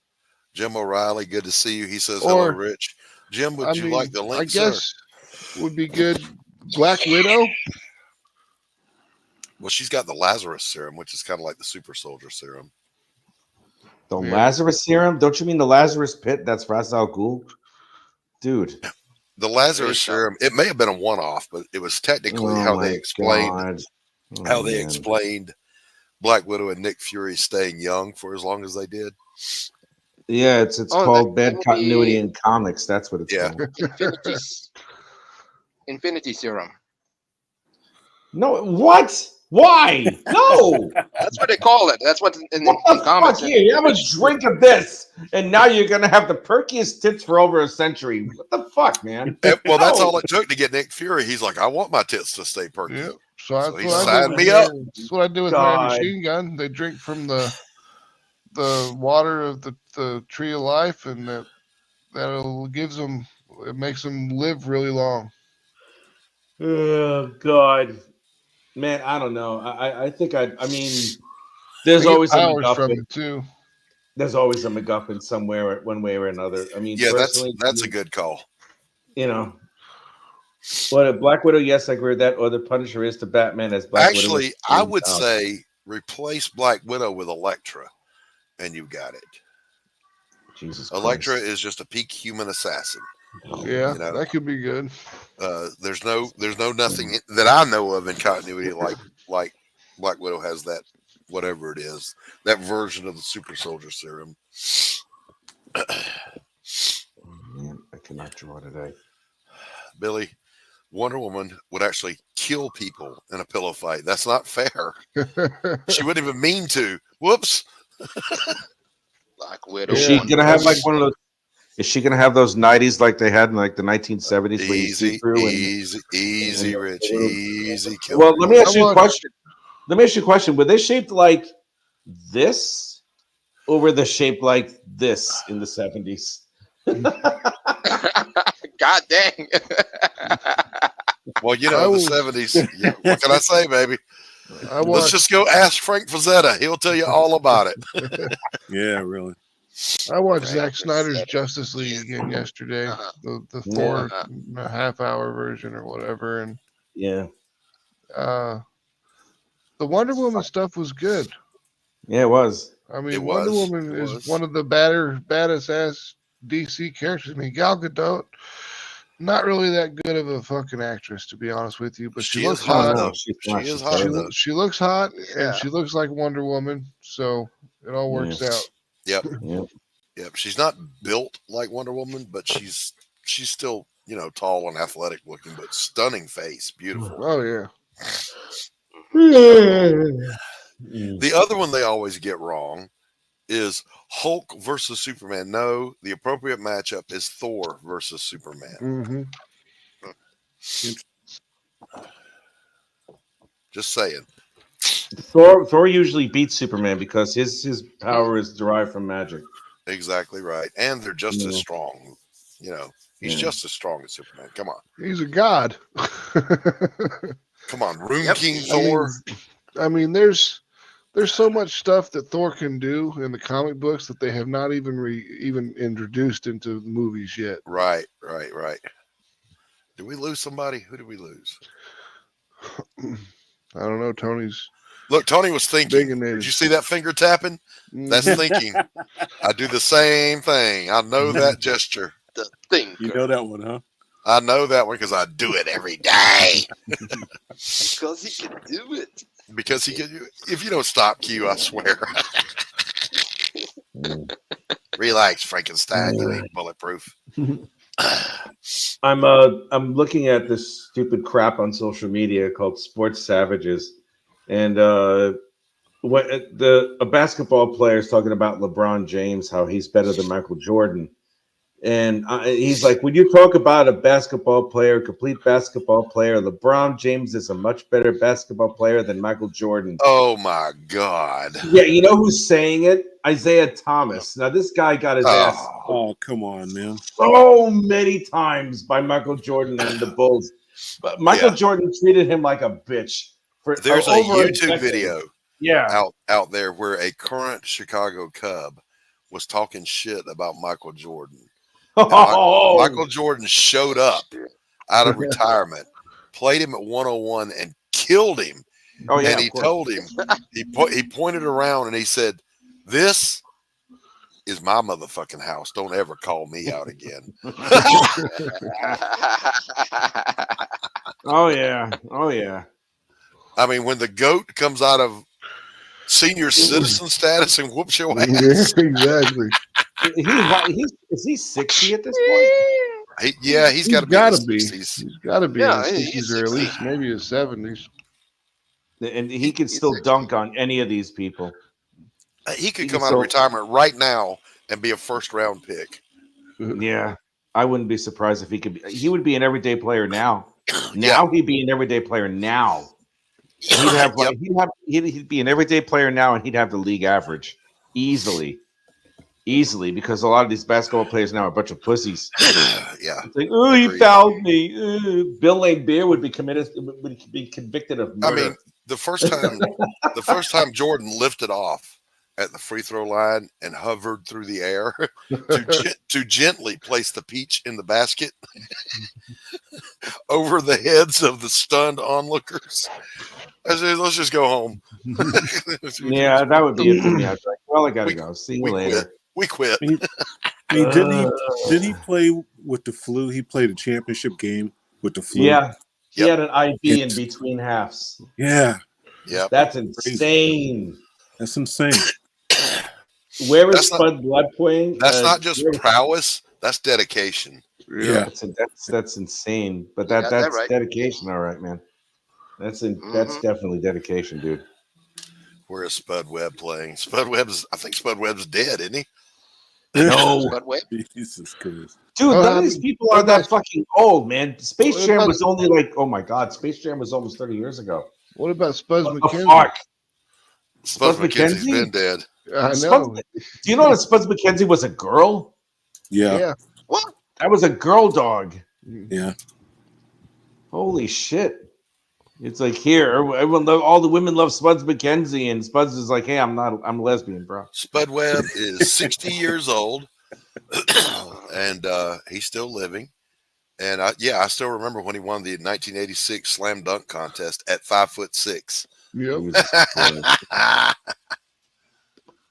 Jim O'Reilly, good to see you. He says, Or- hello, Rich. Jim, would you like the link, I guess would be good. Black Widow. Well, she's got the Lazarus serum, which is kind of like the super soldier serum. The Lazarus serum? Don't you mean the Lazarus pit? That's Ra's al Ghul? Dude. The Lazarus serum, it may have been a one-off, but it was technically how they explained explained Black Widow and Nick Fury staying young for as long as they did. Yeah, it's called bad continuity in comics. That's what it's called. Infinity Serum. No, what? Why? No. That's what they call it. That's what in What the comics. fuck? You have a drink of this, and now you're gonna have the perkiest tits for over a century. What the fuck, man? Well, that's all it took to get Nick Fury. He's like, I want my tits to stay perky. Yeah. So he signed me up. That's what I do with my machine gun. They drink from the water of the tree of life, and that gives them, it makes them live really long. Oh God, man, I don't know. I think I mean, there's always a powers from MacGuffin it too. There's always a MacGuffin somewhere, one way or another. I mean, Yeah, personally, that's a good call. You know, what Black Widow? Yes, I agree with that. Or the Punisher is to Batman as Black Widow. Actually, I would say replace Black Widow with Elektra, and you got it. Jesus, Elektra Christ. is just a peak human assassin. Yeah, You know? that could be good. There's no nothing that I know of in continuity like Black Widow has that, whatever it is, that version of the super soldier serum. Man, I cannot draw today. Billy, Wonder Woman would actually kill people in a pillow fight. That's not fair. She wouldn't even mean to. Whoops. Black Widow. Is she gonna have like one of those? Is she gonna have those 90s like they had in like the 1970s? where you see through Easy, Rich. Easy. Kill Well, let me ask you a question. Were they shaped like this, or were they shaped like this in the 70s? God dang. Well, you know, the 70s. Yeah, what can I say, baby? Let's just go ask Frank Frazetta. He'll tell you all about it. Yeah, really. I watched Zack Snyder's Justice League again yesterday, the 4.5 hour version or whatever, and yeah, the Wonder Woman stuff was good. Yeah, it was. I mean, Wonder Woman is one of the baddest ass DC characters. I mean, Gal Gadot, not really that good of a fucking actress, to be honest with you, but she looks hot. She looks hot, and she looks like Wonder Woman, so it all works out. Yep. She's not built like Wonder Woman, but she's still, you know, tall and athletic looking, but stunning face, beautiful. Oh yeah. The other one they always get wrong is Hulk versus Superman. No, the appropriate matchup is Thor versus Superman. Just saying. Thor usually beats Superman because his power is derived from magic. Exactly right. And they're just as strong. You know, he's just as strong as Superman. Come on. He's a god. Come on, Rune King Thor. I mean, there's so much stuff that Thor can do in the comic books that they have not even introduced into the movies yet. Right. Did we lose somebody? Who did we lose? I don't know. Tony was thinking. Did you see that finger tapping? That's thinking. I do the same thing. I know that gesture. The thing. You know that one, huh? I know that one because I do it every day. Because he can do it. Because he can. If you don't stop, Q, I swear. Relax, Frankenstein. You ain't bulletproof. I'm looking at this stupid crap on social media called Sports Savages, and a basketball player is talking about LeBron James, how he's better than Michael Jordan, And he's like, when you talk about a basketball player, complete basketball player, LeBron James is a much better basketball player than Michael Jordan. Oh my God! Yeah, you know who's saying it? Isaiah Thomas. Now this guy got his ass. Oh, come on, man! So many times by Michael Jordan and the Bulls, but Michael Jordan treated him like a bitch. There's a YouTube video, out there where a current Chicago Cub was talking shit about Michael Jordan. Michael Jordan showed up out of retirement, played him at 101, and killed him. Oh, yeah, and he told him, he pointed around and he said, "This is my motherfucking house. Don't ever call me out again." Oh yeah, oh yeah. I mean, when the GOAT comes out of senior citizen status and whoops your ass. Yeah, exactly. Is he 60 at this point? He's got to be. He's got to be in his 60s or at least maybe his 70s. And he could still dunk on any of these people. He could come out of retirement right now and be a first-round pick. Yeah, I wouldn't be surprised if he could be. He would be an everyday player now. He'd be an everyday player now. He'd have he'd be an everyday player now, and he'd have the league average easily, because a lot of these basketball players now are a bunch of pussies. Yeah, it's like, oh, he fouled me. Bill Laimbeer would be convicted of murder. I mean, the first time Jordan lifted off at the free throw line and hovered through the air to gently place the peach in the basket over the heads of the stunned onlookers. I said, let's just go home. Yeah, that would be it for me. I was like, well, I gotta go. See you later. We quit. I mean, didn't he play with the flu? He played a championship game with the flu. Yeah. He had an IV in between halves. Yeah. Yeah. That's insane. That's insane. Where is Spud Blood playing? That's not just prowess. That's dedication. Yeah. That's insane. But that's right. Dedication, all right, man. That's definitely dedication, dude. Where is Spud Webb playing? I think Spud Webb's dead, isn't he? No. Spud Webb? Jesus Christ. Dude, none of these people are that fucking old, man. Space Jam was only like, oh my God, Space Jam was almost 30 years ago. What about Spuzz McKenzie? Fuck? Spuzz McKenzie's been dead. I know. Do you know that Spuzz McKenzie was a girl? Yeah. What? That was a girl dog. Yeah. Holy shit. It's like here, everyone all the women love Spuds McKenzie, and Spuds is like, hey, I'm a lesbian, bro. Spud Webb is 60 years old, and he's still living. And I still remember when he won the 1986 slam dunk contest at 5'6". Yep.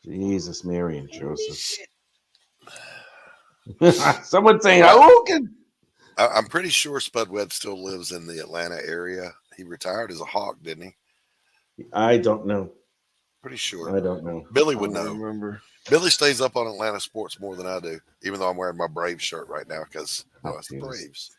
Jesus, Mary and Joseph. Someone saying, "Oh, I'm pretty sure Spud Webb still lives in the Atlanta area. He retired as a Hawk, didn't he? I don't know. Pretty sure. I don't know. Billy would know. Remember. Billy stays up on Atlanta sports more than I do, even though I'm wearing my Braves shirt right now because it's the Braves.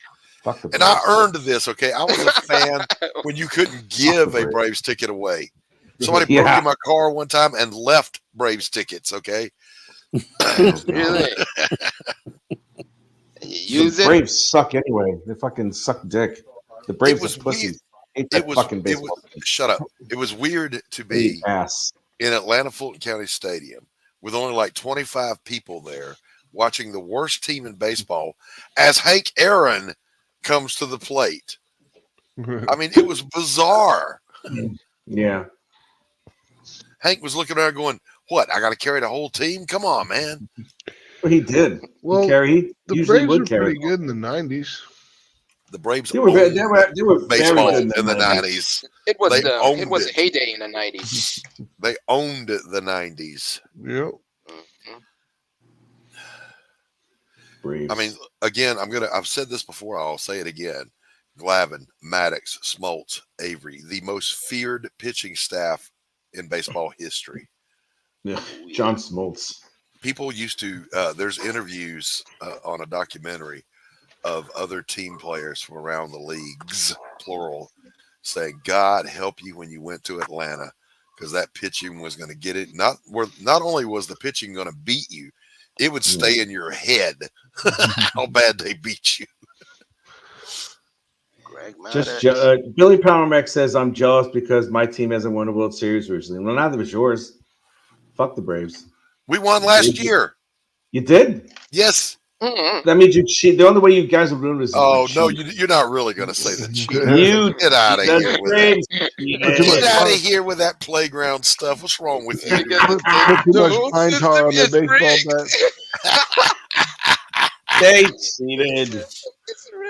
Fuck the Braves. And I earned this, okay? I was a fan when you couldn't give a Braves ticket away. Somebody broke in my car one time and left Braves tickets, okay? Really? Use the it? Braves suck anyway. They fucking suck dick. The Braves are pussies. Shut up. It was weird to be in Atlanta Fulton County Stadium with only like 25 people there watching the worst team in baseball as Hank Aaron comes to the plate. I mean, it was bizarre. Yeah. Hank was looking around going, what? I got to carry the whole team? Come on, man. Well, he did. Well, the Braves were pretty good in the 90s. The Braves they were baseball very in the 90s. It was a heyday in the 90s. They owned the 90s. Yep. Braves. I mean, again, I've said this before, I'll say it again. Glavine, Maddox, Smoltz, Avery, the most feared pitching staff in baseball history. Yeah, John Smoltz. People used to, there's interviews on a documentary of other team players from around the leagues, plural, saying, God help you when you went to Atlanta, because that pitching was going to get it. Not only was the pitching going to beat you, it would stay in your head how bad they beat you. Just Billy Powermax says, I'm jealous because my team hasn't won a World Series recently. Well, neither was yours. Fuck the Braves. We won last year. You did? Yes. That means you cheat. The only way you guys would ruin is no, you're not really going to say that. You get out of here with Braves. that. Get out of here with that playground stuff. What's wrong with you? Put too much pine tar on their baseball bats. They cheated.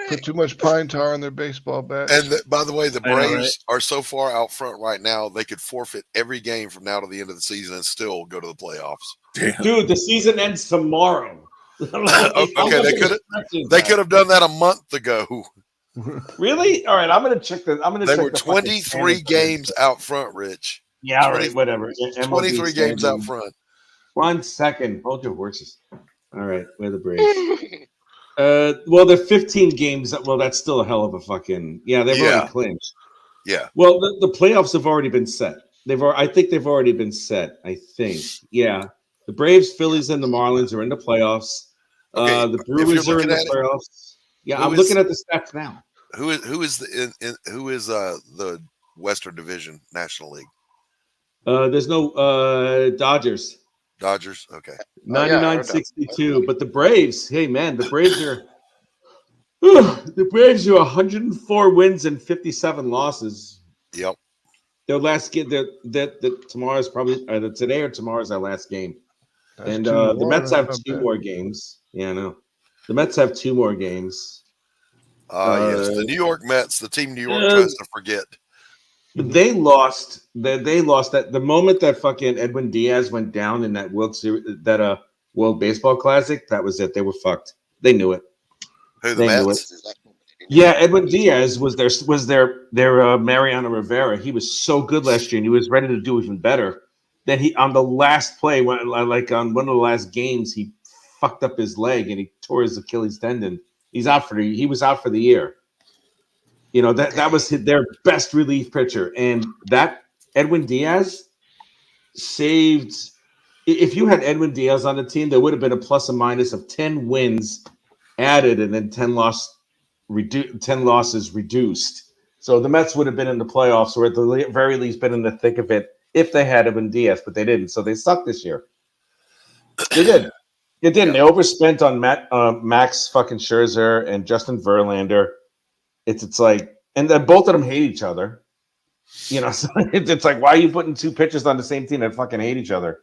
Put too much pine tar on their baseball bats. And by the way, the Braves are so far out front right now, they could forfeit every game from now to the end of the season and still go to the playoffs. Damn. Dude, the season ends tomorrow. Okay, they could have done that a month ago. Really? All right, I'm going to check the. They were 23 games out front, Rich. Yeah, all right, whatever. 23 games out front. 1 second. Hold your horses. All right, we're the Braves. Well, they're 15 games. Well, that's still a hell of a fucking. Yeah, they've already clinched. Yeah. Well, the playoffs have already been set. I think they've already been set. I think. Yeah. The Braves, Phillies, and the Marlins are in the playoffs. Okay, the Brewers are in the playoffs. Yeah, I'm looking at the stats now. Who is the Western Division National League? There's no Dodgers. Dodgers, okay. 99-62. But the Braves, hey man, the Braves are 104 wins and 57 losses. Yep. Their last game, that tomorrow's probably either today or tomorrow's our last game. That's and 2-1, the Mets have not two bad. more games. Yeah, I know. The Mets have 2 more games. Yes, the New York Mets, the team New York tries to forget. They lost. They lost that the moment that fucking Edwin Diaz went down in that World Series, that World Baseball Classic. That was it. They were fucked. They knew it. Who, the Mets? Yeah, Edwin Diaz was their Mariano Rivera. He was so good last year, and he was ready to do even better. Then he on the last play, like on one of the last games, he fucked up his leg and he tore his Achilles tendon. He was out for the year. You know, that was their best relief pitcher. And that Edwin Diaz saved. If you had Edwin Diaz on the team, there would have been a plus or minus of 10 wins added and then 10 losses reduced. So the Mets would have been in the playoffs or at the very least been in the thick of it if they had Edwin Diaz, but they didn't. So they sucked this year. They did. It didn't. They overspent on Max fucking Scherzer and Justin Verlander. It's like, and then both of them hate each other. You know, so it's like, why are you putting 2 pitchers on the same team that fucking hate each other?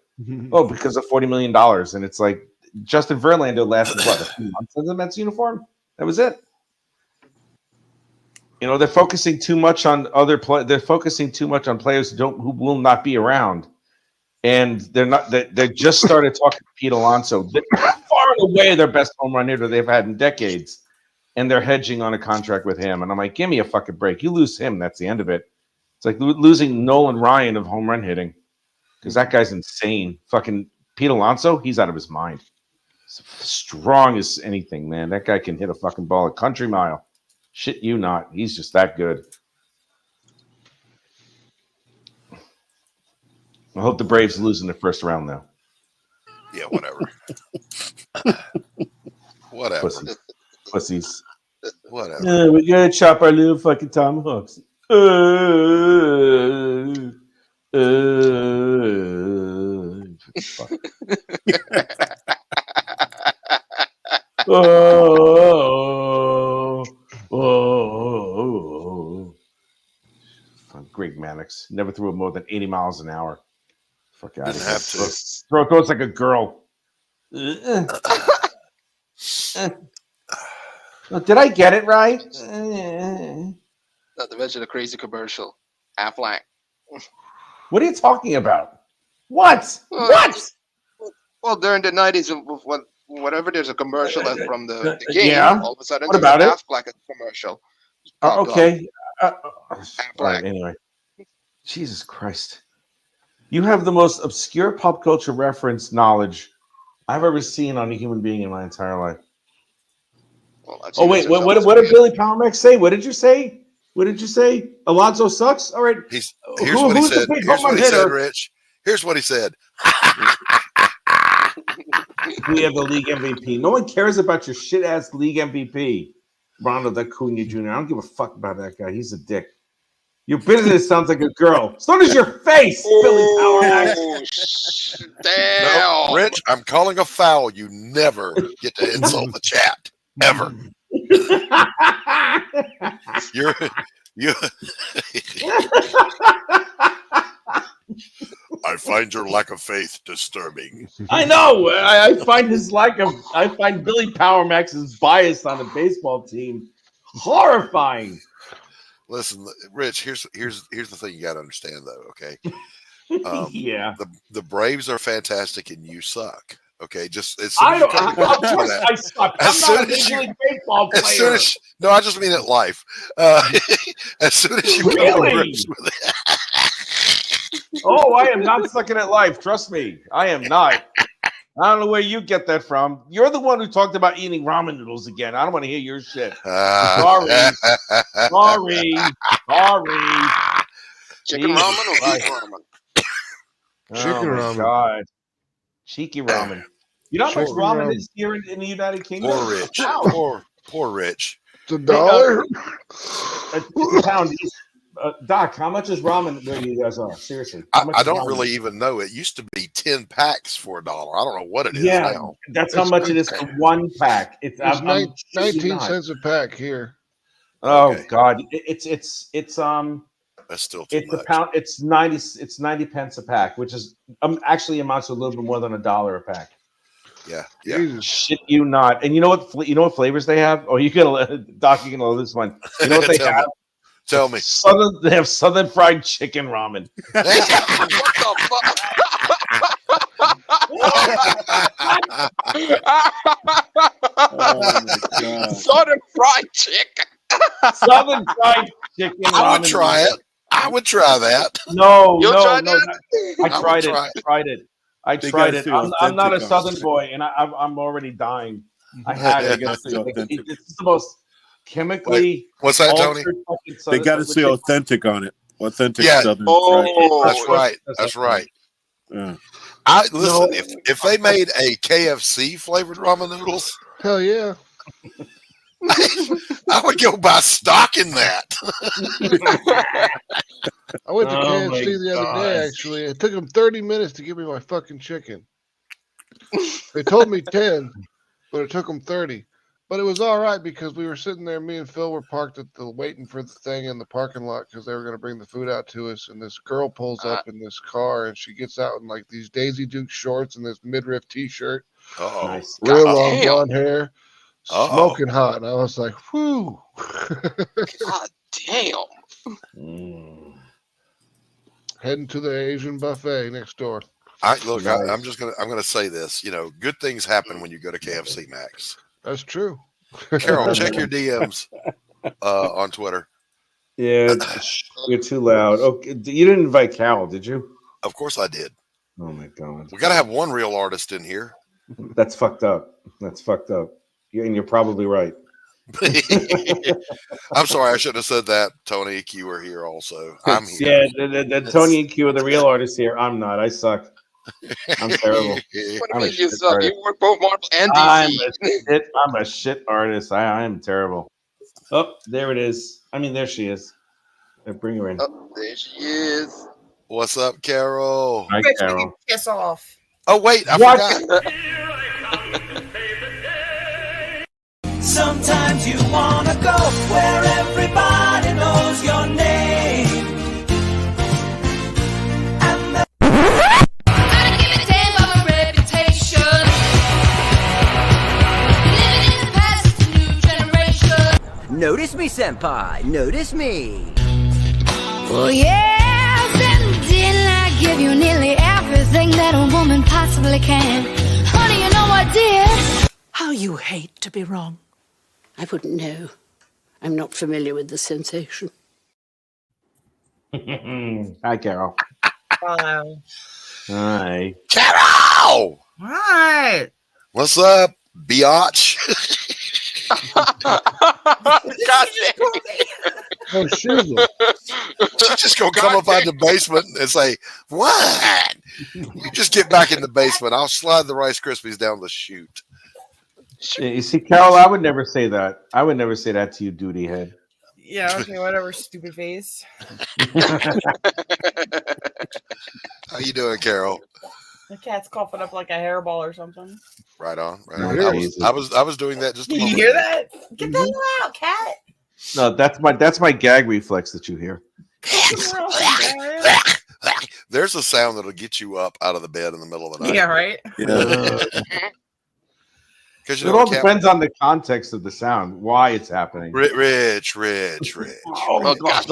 Oh, because of $40 million. And it's like, Justin Verlander lasted what, a few months in the Mets uniform? That was it. You know, they're focusing too much on they're focusing too much on players who will not be around. And they're not. They just started talking to Pete Alonso. They're far and away their best home run hitter they've had in decades, and they're hedging on a contract with him. And I'm like, give me a fucking break. You lose him, that's the end of it. It's like losing Nolan Ryan of home run hitting because that guy's insane. Fucking Pete Alonso, he's out of his mind. He's strong as anything, man. That guy can hit a fucking ball a country mile. Shit, you not. He's just that good. I hope the Braves lose in the first round, though. Yeah, whatever. Whatever. Pussies. Whatever. We're going to chop our little fucking tomahawks. Greg Mannix never threw it more than 80 miles an hour. Fuck out of here. Throws like a girl. Did I get it right? Not to mention a crazy commercial. Affleck. What are you talking about? What? What? Well, during the 90s, whatever there's a commercial that's from the game, yeah. all of a sudden What about it? Affleck commercial. Okay. Right, anyway. Jesus Christ. You have the most obscure pop culture reference knowledge I've ever seen on a human being in my entire life. Well, wait, what did Billy Powermax say? What did you say? What did you say? Alonso sucks? All right. Here's what he said. Here's what he said, Rich. Here's what he said. we have the league MVP. No one cares about your shit ass league MVP, Ronald Acuna Jr. I don't give a fuck about that guy. He's a dick. Your business sounds like a girl. So does your face, Billy Power Max. Damn. No, Rich, I'm calling a foul. You never get to insult the chat. Ever. you I find your lack of faith disturbing. I know. I find his I find Billy Power Max's bias on the baseball team horrifying. Listen, Rich, here's the thing you got to understand, though, okay? Yeah. The Braves are fantastic and you suck. Okay, just as I don't. Of course, I suck. I'm not a Major League Baseball player. No, I just mean it life. As soon as you come to grips with it. Oh, I am not sucking at life. Trust me, I am not. I don't know where you get that from. You're the one who talked about eating ramen noodles again. I don't want to hear your shit. Sorry. Chicken ramen or beef ramen? Chicken ramen. God. Cheeky ramen. You know how much ramen is here in the United Kingdom? Poor Rich. Poor Rich. It's $1. A pound. Doc, how much is ramen where you guys are? Seriously. I don't really even know. It used to be 10 packs for $1. I don't know what it is now. That's how much it is for one pack. It's 19 cents a pack here. Oh God. It's that's still too much. A pound. It's 90 pence a pack, which is actually amounts to a little bit more than $1 a pack. Yeah. Shit you not. And you know what flavors they have? Oh, you can Doc, you can know this one. You know what they have? Tell me. They have Southern fried chicken ramen. What the fuck? Southern fried chicken. Southern fried chicken ramen. I would try it. I would try that. No. I tried it. I'm not a Southern boy, and I'm already dying. I had it. It's the most chemically. What's that, Tony? They got to say authentic on it. Authentic Southern. That's right. Yeah. Listen. If they made a KFC flavored ramen noodles, hell yeah. I would go buy stock in that. I went to KFC the other day, actually. It took them 30 minutes to give me my fucking chicken. They told me 10, but it took them 30. But it was all right because we were sitting there. Me and Phil were parked waiting for the thing in the parking lot because they were going to bring the food out to us. And this girl pulls up in this car, and she gets out in like these Daisy Duke shorts and this midriff T-shirt. Nice. Real long blonde hair. Smoking hot. And I was like, whew. God damn. Heading to the Asian buffet next door. I'm gonna say this. You know, good things happen when you go to KFC, Max. That's true. Carol, check your DMs on Twitter. Yeah, you're too loud. Okay, you didn't invite Carol, did you? Of course I did. Oh my God. We got to have one real artist in here. That's fucked up. And you're probably right. I'm sorry, I shouldn't have said that. Tony and Q are here also. I'm here. Yeah, Tony and Q are the real artists here. I'm not. I suck. I'm terrible. What do you mean you suck? You work both Marvel and DC. I'm a shit artist. I am terrible. Oh, there it is. I mean, there she is. Bring her in. Oh, there she is. What's up, Carol? Hi, Carol. Piss off. Oh, wait, I forgot. Sometimes you wanna go where everybody knows your name. Notice me, senpai. Notice me. Oh, yes, and didn't I give you nearly everything that a woman possibly can? Honey, you know I did. How you hate to be wrong. I wouldn't know. I'm not familiar with the sensation. Hi, Carol. Hello. Hi. Carol! Hi. What's up, biatch? God Oh, shizzle. She's just gonna come up out the basement and say, "What?" You just get back in the basement. I'll slide the Rice Krispies down the chute. Yeah, you see, Carol, I would never say that. I would never say that to you, duty head. Yeah, okay, whatever, stupid face. How you doing, Carol? The cat's coughing up like a hairball or something. Right on. Right No, on. I was doing that just a You moment hear ago. that? Get the hell out, cat. No, that's my gag reflex that you hear. There's a sound that'll get you up out of the bed in the middle of the night. Yeah, right? Because It all depends on the context of the sound, why it's happening. Rich. Oh, God.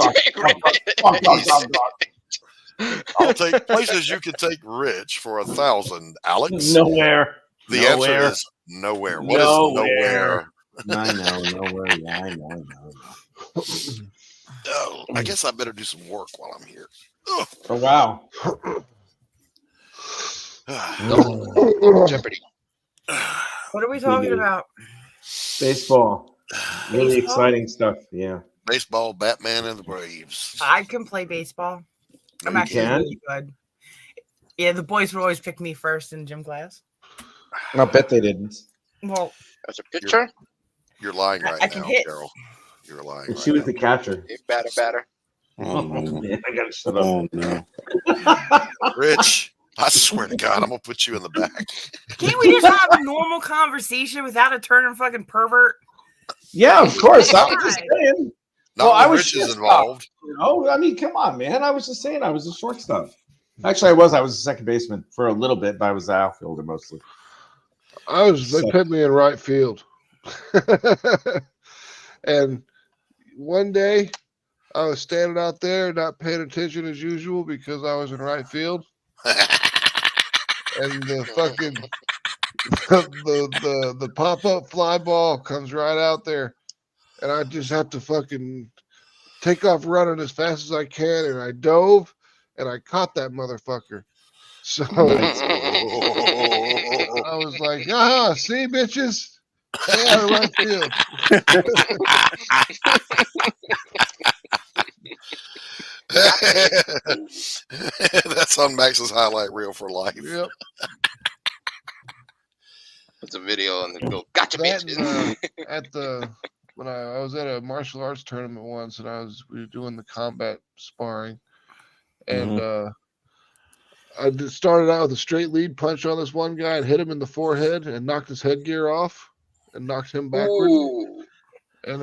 I'll take places you could take Rich for 1,000, Alex. Nowhere. The answer is nowhere. What is nowhere? I know, nowhere. Yeah, I know. Oh, I guess I better do some work while I'm here. Ugh. Oh, wow. Jeopardy. What are we talking about? Baseball. Really Baseball? exciting stuff. Yeah. Baseball, Batman, and the Braves. I can play baseball. I'm You actually can? really good. Yeah, the boys would always pick me first in gym class. I bet they didn't. Well, As a pitcher, You're lying right I can now, hit. Carol. You're lying. But Right she was now. the catcher. batter. Oh, no. Man, I gotta shut up. Oh, no. Rich, I swear to God, I'm gonna put you in the back. Can't we just have a normal conversation without a turning fucking pervert? Yeah, of course. I was just saying. Not Well, I when was Rich is shortstop, involved. You know, I mean, come on, man. I was just saying I was a shortstop. Actually, I was a second baseman for a little bit, but I was the outfielder mostly. They put me in right field. And one day I was standing out there not paying attention as usual because I was in right field. And the fucking the pop-up fly ball comes right out there. And I just have to fucking take off running as fast as I can. And I dove and I caught that motherfucker. So I was like, see, bitches? Yeah, right field. That's on Max's highlight reel for life. Yep. It's a video and they go, gotcha, bitches. When I was at a martial arts tournament once, and we were doing the combat sparring, and I just started out with a straight lead punch on this one guy and hit him in the forehead and knocked his headgear off and knocked him backward. Ooh. And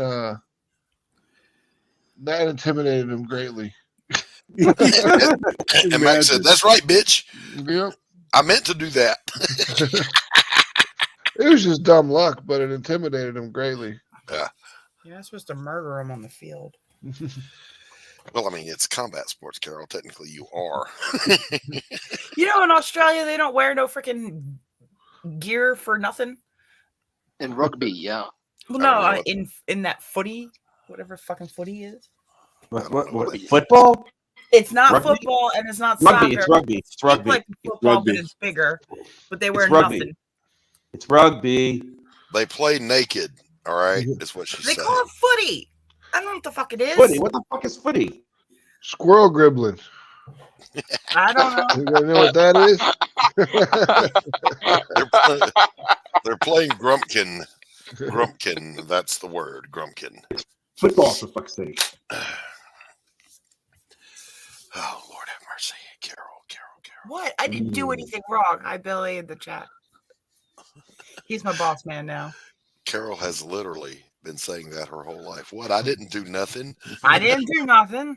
that intimidated him greatly. And Max said, "That's right, bitch. Yep. I meant to do that." It was just dumb luck, but it intimidated him greatly. Yeah. You're not supposed to murder him on the field. Well, I mean, it's combat sports, Carol. Technically, you are. You know, in Australia, they don't wear no freaking gear for nothing. In rugby, yeah. Well, no, in that footy, whatever fucking footy is. What football? It's not Rugby? football and it's not Rugby, soccer. it's rugby. It's rugby. Like It's football, rugby. but it's bigger. But they wear It's rugby. nothing. It's rugby. They play naked. All right, is what she They said. call it footy. I don't know what the fuck it is. Footy. What the fuck is footy? Squirrel gribbling. I don't know. You guys know what that is? They're playing Grumpkin. Grumpkin. That's the word. Grumpkin. Football, for fuck's sake. Oh, Lord have mercy. Carol. What? I didn't do anything wrong. I Billy in the chat. He's my boss man now. Carol has literally been saying that her whole life. What? I didn't do nothing. I didn't do nothing.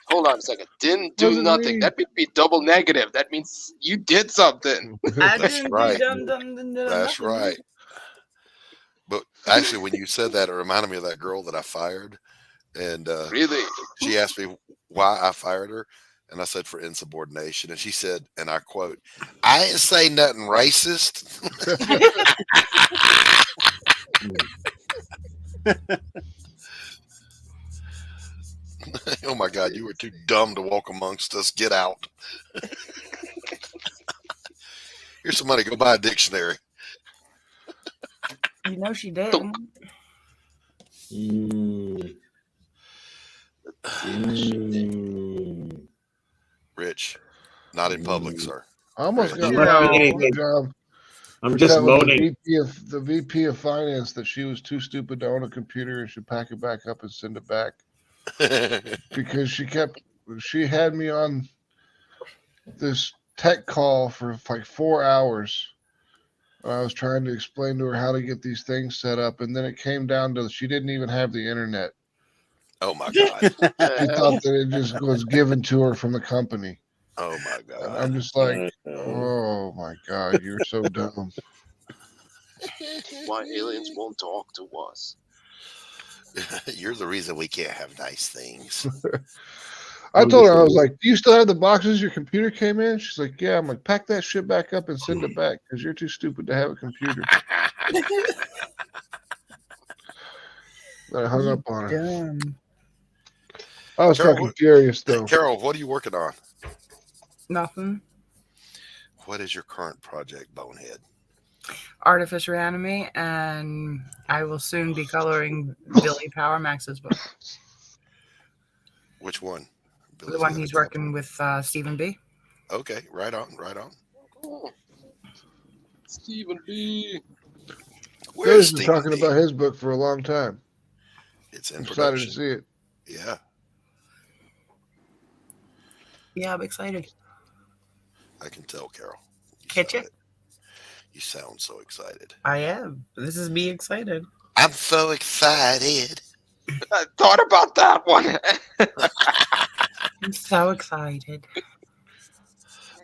Hold on a second. Didn't do nothing. That would be double negative. That means you did something. That's right. That's That's right. But actually, when you said that, it reminded me of that girl that I fired. And really, she asked me why I fired her. And I said, for insubordination. And she said, and I quote, "I ain't say nothing racist." Oh my God, you were too dumb to walk amongst us. Get out. Here's some money. Go buy a dictionary. You know she did. Rich, not in public, sir. I almost got No. a job. I'm just moaning. The VP of finance that she was too stupid to own a computer and should pack it back up and send it back. Because she had me on this tech call for like 4 hours. I was trying to explain to her how to get these things set up, and then it came down to she didn't even have the internet. Oh my God. She thought that it just was given to her from the company. Oh my God. And I'm just like, oh my God, you're so dumb. Why aliens won't talk to us? You're the reason we can't have nice things. I told her, I was like, do you still have the boxes your computer came in? She's like, yeah. I'm like, pack that shit back up and send it back because you're too stupid to have a computer. I hung up on her. I was fucking furious, though. Carol, what are you working on? Nothing. What is your current project, Bonehead? Artifice Reanimate, and I will soon be coloring Billy Power Max's book. Which one? The one he's working with Stephen B. Okay, right on, right on. Oh. Stephen B. Billy's been talking about his book for a long time. It's in I'm excited to production. see it. Yeah. Yeah, I'm excited. I can tell, Carol. Catch it? You sound so excited. I am. This is me excited. I'm so excited. I thought about that one. I'm so excited.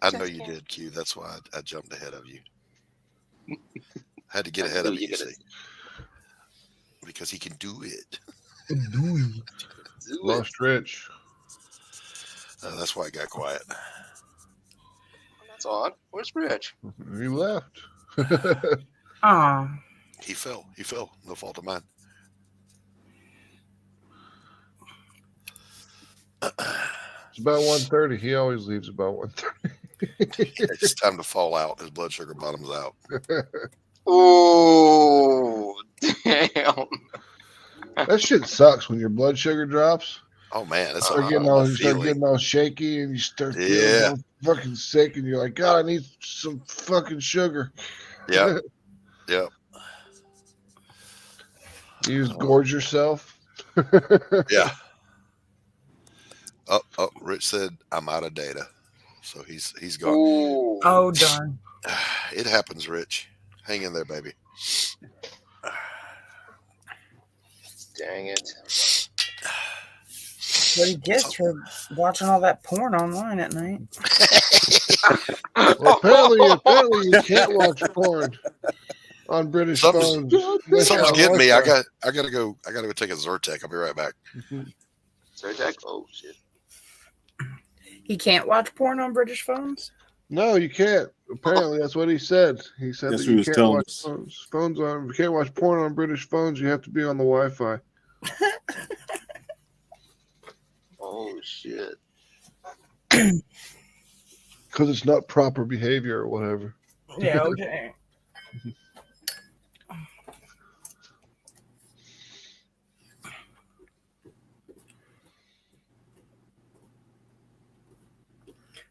I know you did, Q. That's why I jumped ahead of you. Had to get ahead of you, see. Because he can do it. Lost Rich. That's why I got quiet. That's odd. Where's Rich? He left. Aw. He fell. He fell. No fault of mine. It's about 1:30. He always leaves about 1:30. It's time to fall out. His blood sugar bottoms out. Oh, damn. That shit sucks when your blood sugar drops. Oh man, that's You start getting all shaky and you start feeling all fucking sick and you're like, God, I need some fucking sugar. Yeah. Yep. You just gorge yourself. Yeah. Oh, Rich said I'm out of data. So he's gone. Ooh. Oh darn. It happens, Rich. Hang in there, baby. Dang it. What he gets for watching all that porn online at night. Well, apparently you can't watch porn on British phones. Something's getting me. I gotta go take a Zyrtec. I'll be right back. Zyrtec? Oh shit. He can't watch porn on British phones? No, you can't. Apparently, that's what he said. He said That's that what he you was can't telling watch phones on. You can't watch porn on British phones. You have to be on the Wi-Fi. Oh shit. Because it's not proper behavior or whatever. Yeah, okay.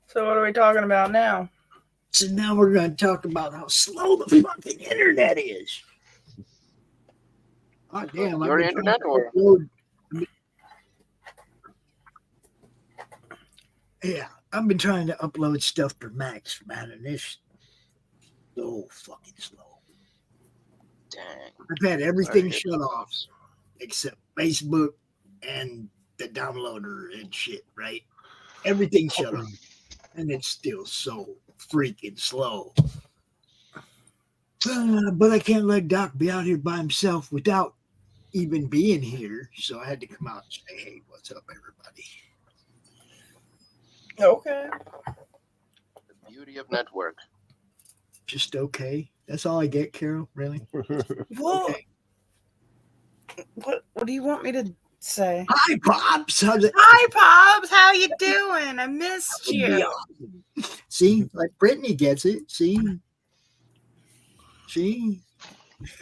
So what are we talking about now? So now we're going to talk about how slow the fucking internet is. Oh, damn. Your internet or? Yeah, I've been trying to upload stuff for Max, man, and it's so fucking slow. Dang. I've had everything shut off except Facebook and the downloader and shit, right? Everything shut off. And it's still so freaking slow. But I can't let Doc be out here by himself without even being here. So I had to come out and say, hey, what's up, everybody? Okay. The beauty of network. Just okay. That's all I get, Carol, really? Well, okay. What do you want me to say? Hi, Pops. Hi, Pops. How you doing? I missed you. See, like Brittany gets it. See?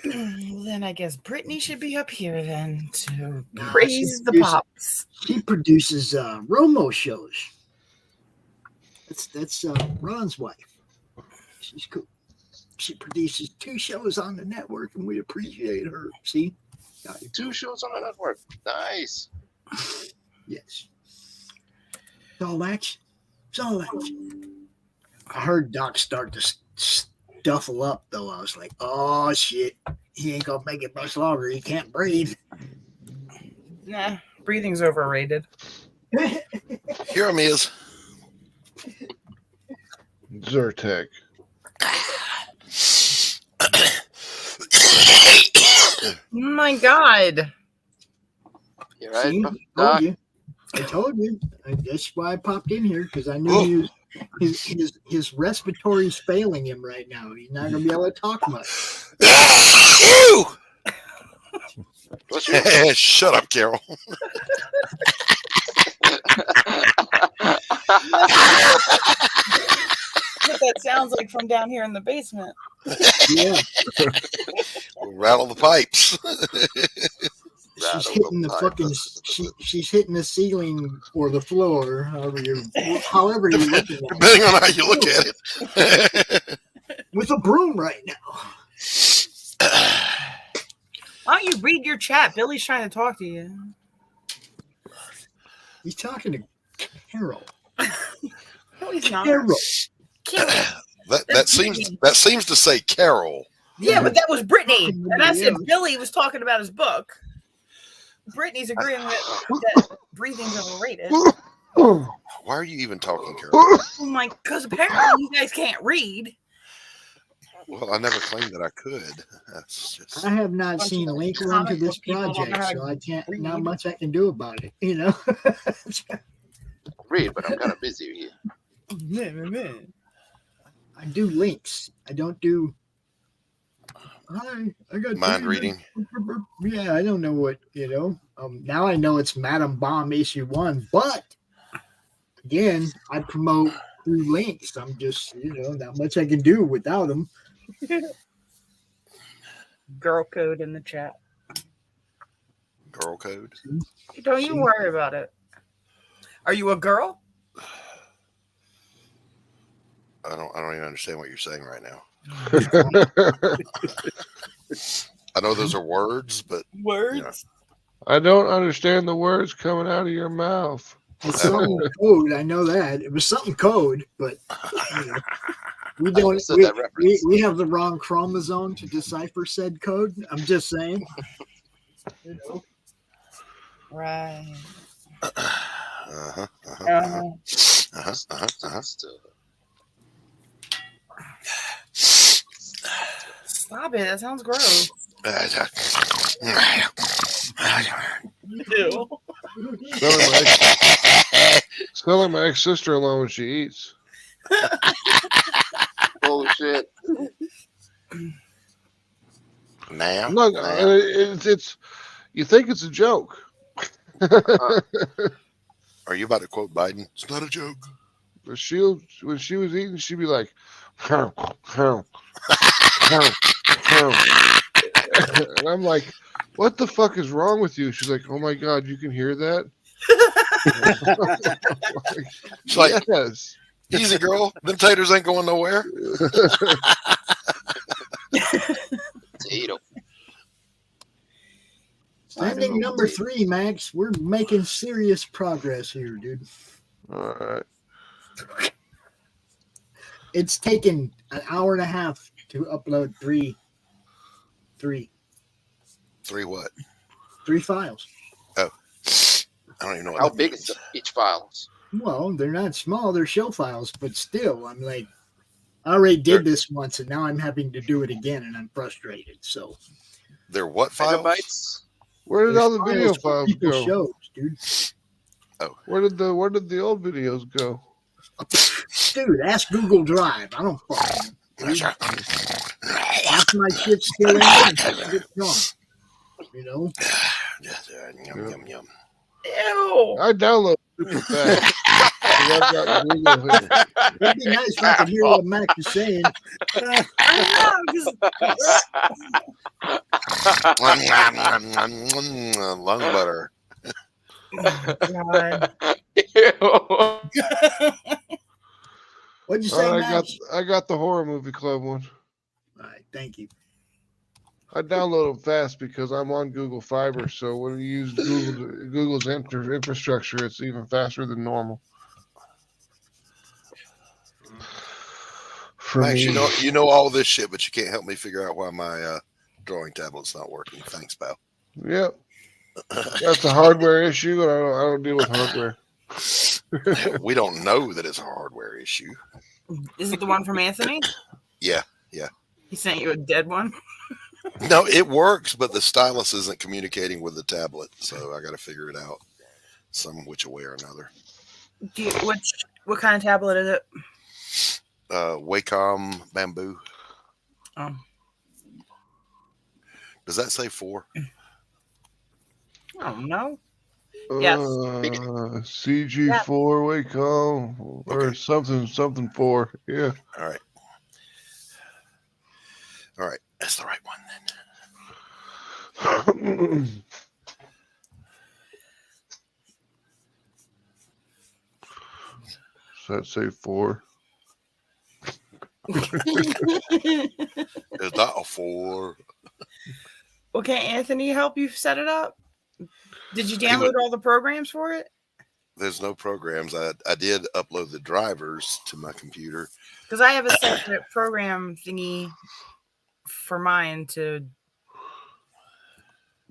Then I guess Brittany should be up here then to Nah, praise the pops. She produces Romo shows. That's Ron's wife. She's cool. She produces 2 shows on the network, and we appreciate her. See, 2 shows on the network. Nice. Yes. It's all action. It's all action. I heard Doc start to stuffle up, though. I was like, oh, shit. He ain't going to make it much longer. He can't breathe. Nah, breathing's overrated. Here he is. Zyrtec. My God. You're right. See, I told you. That's why I popped in here, because I knew his respiratory's failing him right now. He's not going to be able to talk much. Shut up, Carol. What that sounds like from down here in the basement. Yeah. We'll rattle the pipes. She's hitting the fucking. She's hitting the ceiling or the floor, however you're looking at it. Depending on how you look at it. With a broom right now. Why don't you read your chat? Billy's trying to talk to you. He's talking to Carol. No, he's not. Carol. That seems to say Carol. Yeah, but that was Brittany. And I said Billy was talking about his book. Brittany's agreeing that breathing's overrated. Why are you even talking, Carol? Oh my, because apparently you guys can't read. Well, I never claimed that I could. That's just... I have not seen a link run to this project, so I can't. Not much I can do about it. You know. Read, but I'm kind of busy here. I do links. I don't do. I got mind reading. Yeah, I don't know what now I know it's Madam Bomb issue 1, but again, I promote through links. I'm just not much I can do without them. Girl code in the chat. Girl code. Don't you worry about it. Are you a girl? I don't even understand what you're saying right now. I know those are words, but words. I don't understand the words coming out of your mouth. It's something code. I know that it was something code, but we don't. We have the wrong chromosome to decipher said code. I'm just saying. Right. Stop it. That sounds gross. You do. Smell like my ex-sister-in-law when she eats. Holy shit. Now? Look, it's you think it's a joke. Are you about to quote Biden? It's not a joke. But when she was eating, she'd be like, and I'm like, what the fuck is wrong with you? She's like, oh my God, you can hear that? She's like, yes. Easy, girl. Them taters ain't going nowhere. Potato. Standing number 3, Max. We're making serious progress here, dude. All right. It's taken an hour and a half to upload three what? 3 files. Oh, I don't even know. How big is each file? Well, they're not small; they're show files, but still, I'm like, I already did this once, and now I'm having to do it again, and I'm frustrated. So, they're what files? Megabytes? Where did all the video files people go? shows, dude. Oh, where did the old videos go? Dude, ask Google Drive. I don't fucking know. Half my shit's still in there. It's gone. You know? Yum, yum, yum. Ew. I download super fast. I've got Google here. It'd be nice if I could hear what Mac is saying. Lung butter. What'd you say, Mac? I got the horror movie club one. All right, thank you. I download them fast because I'm on Google Fiber. So when you use Google's infrastructure, it's even faster than normal. For Max, me, you know all this shit, but you can't help me figure out why my drawing tablet's not working. Thanks, pal. Yep, that's a hardware issue, and I don't deal with hardware. We don't know that it's a hardware issue. Is it the one from Anthony? Yeah. He sent you a dead one? No, it works, but the stylus isn't communicating with the tablet, so I got to figure it out some which way or another. What kind of tablet is it? Wacom Bamboo. Oh. Does that say 4? Oh no. Yes. CG4 Wacom or something 4. Yeah. All right. That's the right one then. Does that say 4? Is that a 4? Well, can Anthony help you set it up? Did you download all the programs for it? There's no programs. I did upload the drivers to my computer. Because I have a separate program thingy for mine to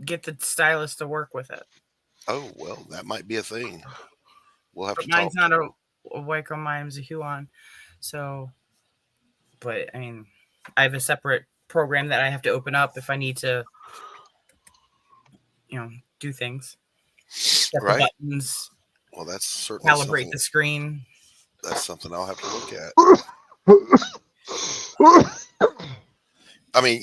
get the stylus to work with it. Oh, well, that might be a thing. We'll have But to mine's talk. not a Wacom, mine's a Huon. So, but I mean, I have a separate program that I have to open up if I need to, do things. Set the Right. buttons. Well, that's certainly Calibrate the screen. That's something I'll have to look at. I mean,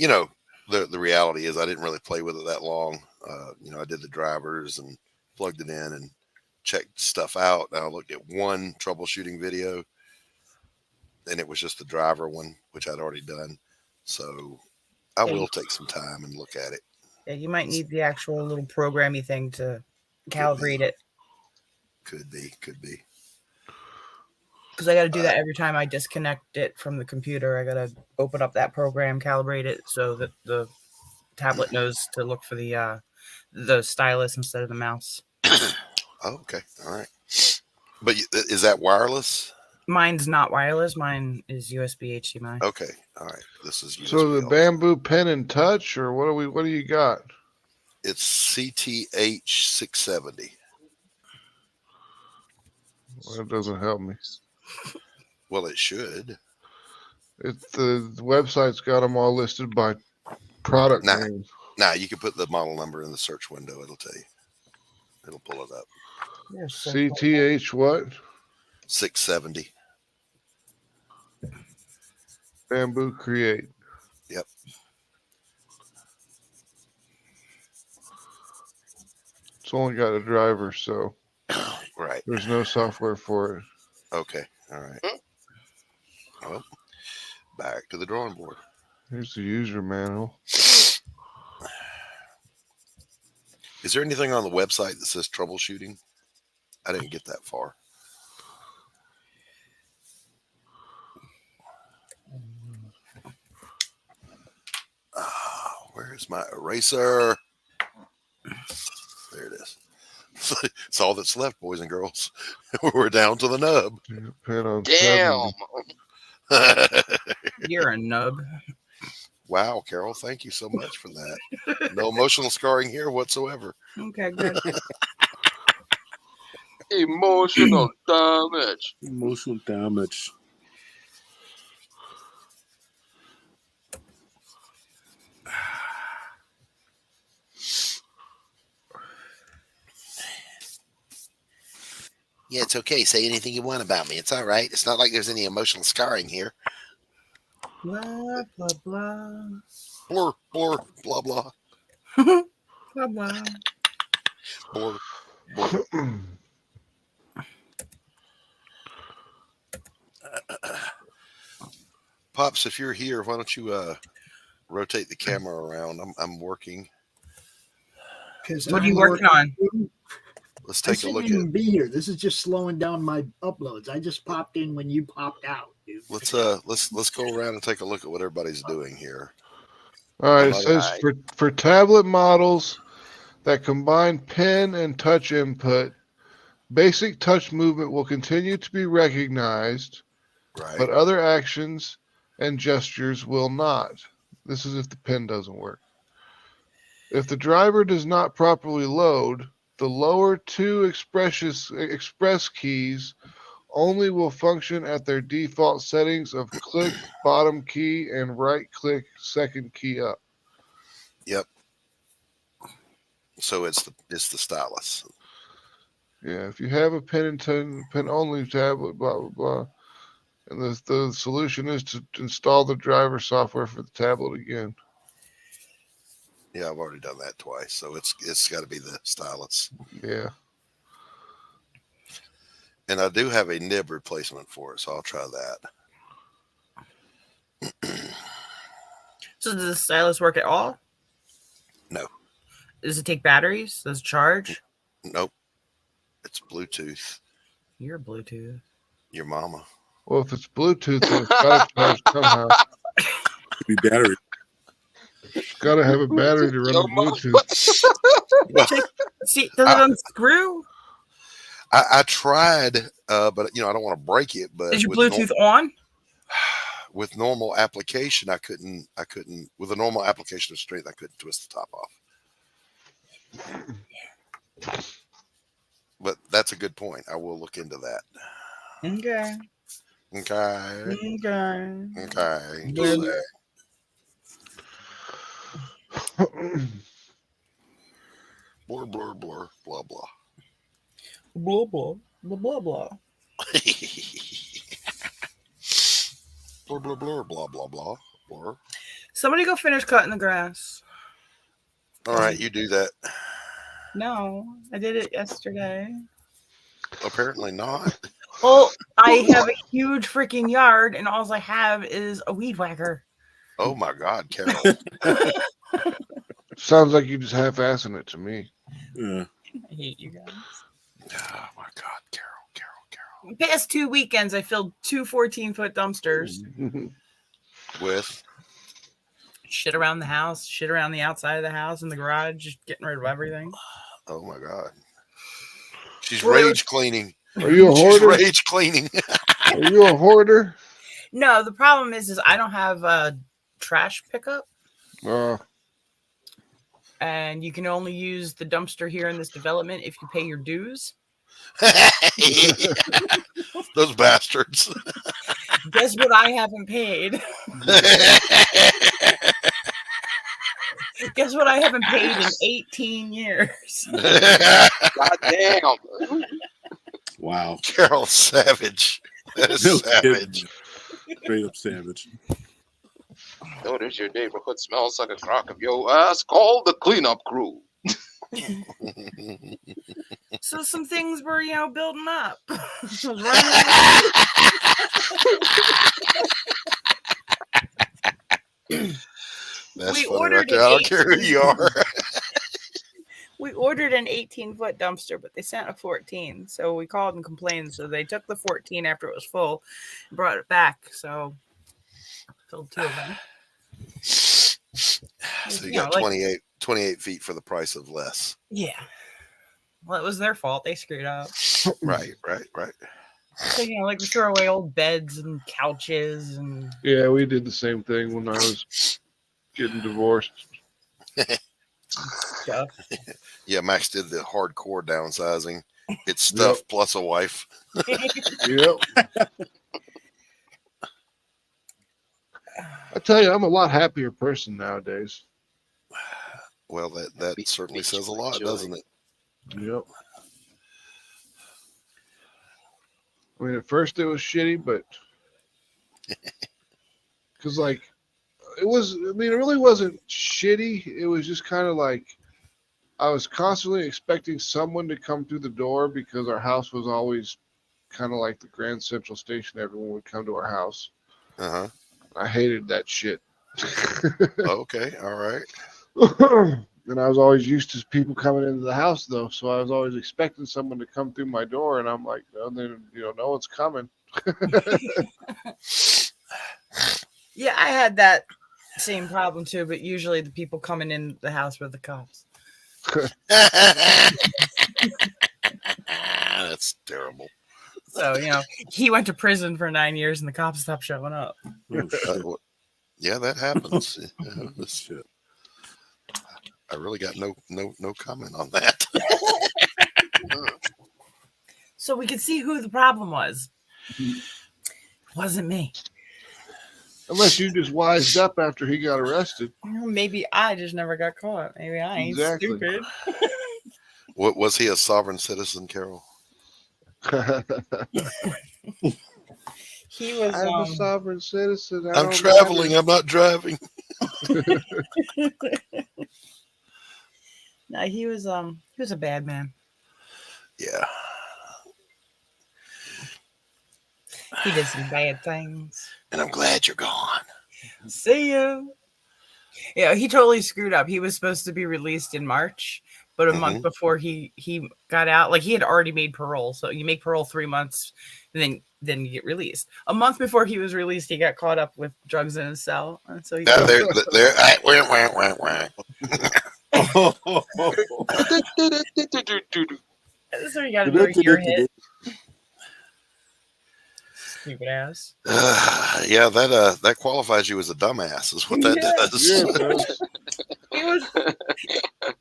the reality is I didn't really play with it that long. I did the drivers and plugged it in and checked stuff out. And I looked at one troubleshooting video, and it was just the driver one, which I'd already done. So I will take some time and look at it. Yeah, you might need the actual little programmy thing to calibrate it. Could be. Because I got to do that every time I disconnect it from the computer. I got to open up that program, calibrate it so that the tablet knows to look for the stylus instead of the mouse. Oh, okay. All right. But is that wireless? Mine's not wireless. Mine is USB HDMI. Okay. All right. This is USB. So the Bamboo Pen and Touch, or what do you got? It's CTH 670. Well, that doesn't help me. Well, it should. The website's got them all listed by product names. Nah, you can put the model number in the search window. It'll tell you. It'll pull it up. CTH what? 670. Bamboo Create. Yep. It's only got a driver, so right. There's no software for it. Okay. All right. Well, back to the drawing board. Here's the user manual. Is there anything on the website that says troubleshooting? I didn't get that far. Where's my eraser? There it is. It's all that's left, boys and girls. We're down to the nub. Damn. You're a nub. Wow, Carol, thank you so much for that. No emotional scarring here whatsoever. Okay, good. Emotional damage. Emotional damage. Yeah, it's okay. Say anything you want about me. It's all right. It's not like there's any emotional scarring here. Blah, blah, blah. Blur, blur, blah, blah. Blah, blah. Blur, blur. Pops, if you're here, why don't you rotate the camera around? I'm working. What are you working on? Let's I take a look shouldn't at. even be here. This is just slowing down my uploads. I just popped in when you popped out, dude. Let's go around and take a look at what everybody's doing here. All right, it says for tablet models that combine pen and touch input, basic touch movement will continue to be recognized, right, but other actions and gestures will not. This is if the pen doesn't work. If the driver does not properly load, the lower two express keys only will function at their default settings of click bottom key and right click second key up. Yep. So it's the stylus. Yeah, if you have a pen only tablet, blah blah blah, and the solution is to install the driver software for the tablet again. Yeah, I've already done that twice, so it's got to be the stylus. Yeah. And I do have a nib replacement for it, so I'll try that. So does the stylus work at all? No. Does it take batteries? Does it charge? Nope. It's Bluetooth. You're Bluetooth. Your mama. Well, if it's Bluetooth, then it's got to charge somehow. Could be battery. It's got to have a battery to run the Bluetooth. See, does it unscrew? I tried, but I don't want to break it. But is your Bluetooth on? With normal application, I couldn't. With a normal application of strength, I couldn't twist the top off. But that's a good point. I will look into that. Okay. Blur, blur, blur, blah, blah. Blah, blah, blah, blah, blah. Blur, blur, blur, blah, blah, blah, blur. Somebody go finish cutting the grass. All right, you do that. No, I did it yesterday. Apparently not. Well, I have a huge freaking yard, and all I have is a weed whacker. Oh my God, Carol. Sounds like you just half-assing it to me. Yeah. I hate you guys. Oh my God, Carol. The past 2 weekends, I filled 2 14-foot dumpsters. With? Shit around the house, shit around the outside of the house, in the garage, just getting rid of everything. Oh my God. She's rage cleaning. Are you a hoarder? She's rage cleaning. Are you a hoarder? No, the problem is I don't have a trash pickup. And you can only use the dumpster here in this development if you pay your dues. Those bastards. Guess what I haven't paid? Guess what I haven't paid in 18 years? God damn. Wow. Carol Savage. That is savage. Straight up savage. Notice your neighborhood smells like a crock of your ass. Call the cleanup crew. So some things were, building up. That's we funny ordered right there. I don't care who you are. We ordered an 18-foot dumpster, but they sent a 14. So we called and complained. So they took the 14 after it was full and brought it back. So filled 2 of them. So you got 28 feet for the price of less. Yeah. Well, it was their fault. They screwed up. Right. So, we throw away old beds and couches and... Yeah, we did the same thing when I was getting divorced. Stuff. Yeah, Max did the hardcore downsizing. It's stuff plus a wife. Yep. I tell you, I'm a lot happier person nowadays. Well, that certainly says a lot, doesn't it? Yep. I mean, at first it was shitty, but because it really wasn't shitty. It was just kind of like I was constantly expecting someone to come through the door because our house was always kind of like the Grand Central Station. Everyone would come to our house. Uh-huh. I hated that shit. Okay, all right. And I was always used to people coming into the house, though, so I was always expecting someone to come through my door, and I'm like, no, no one's coming. Yeah, I had that same problem too, but usually the people coming in the house were the cops. That's terrible. So, he went to prison for 9 years and the cops stopped showing up. Yeah, that happens. Shit. I really got no comment on that. So we could see who the problem was. It wasn't me. Unless you just wised up after he got arrested. Maybe I just never got caught. Maybe I ain't stupid. What was he, a sovereign citizen, Carol? He was. I'm a sovereign citizen. I'm traveling. I'm not driving. No, he was a bad man. Yeah. He did some bad things. And I'm glad you're gone. See you. Yeah, he totally screwed up. He was supposed to be released in March, but a month before he got out, like he had already made parole. So you make parole 3 months, and then you get released. A month before he was released, he got caught up with drugs in his cell, and so he. So he got another ear hit. Stupid ass. Yeah, that qualifies you as a dumbass, is what that does.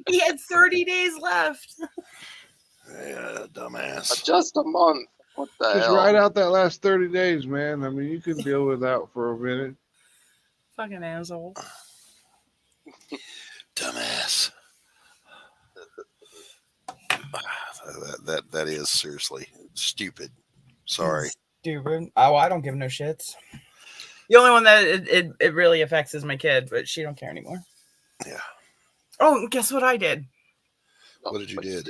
He had 30 days left. Yeah, dumbass. Just a month. What the Just hell? ride out that last 30 days, man. I mean, you can deal with that for a minute. Fucking asshole. Dumbass. That is seriously stupid. Sorry. Stupid. Oh, I don't give no shits. The only one that it really affects is my kid, but she don't care anymore. Yeah. Oh, guess what I did? What did you do?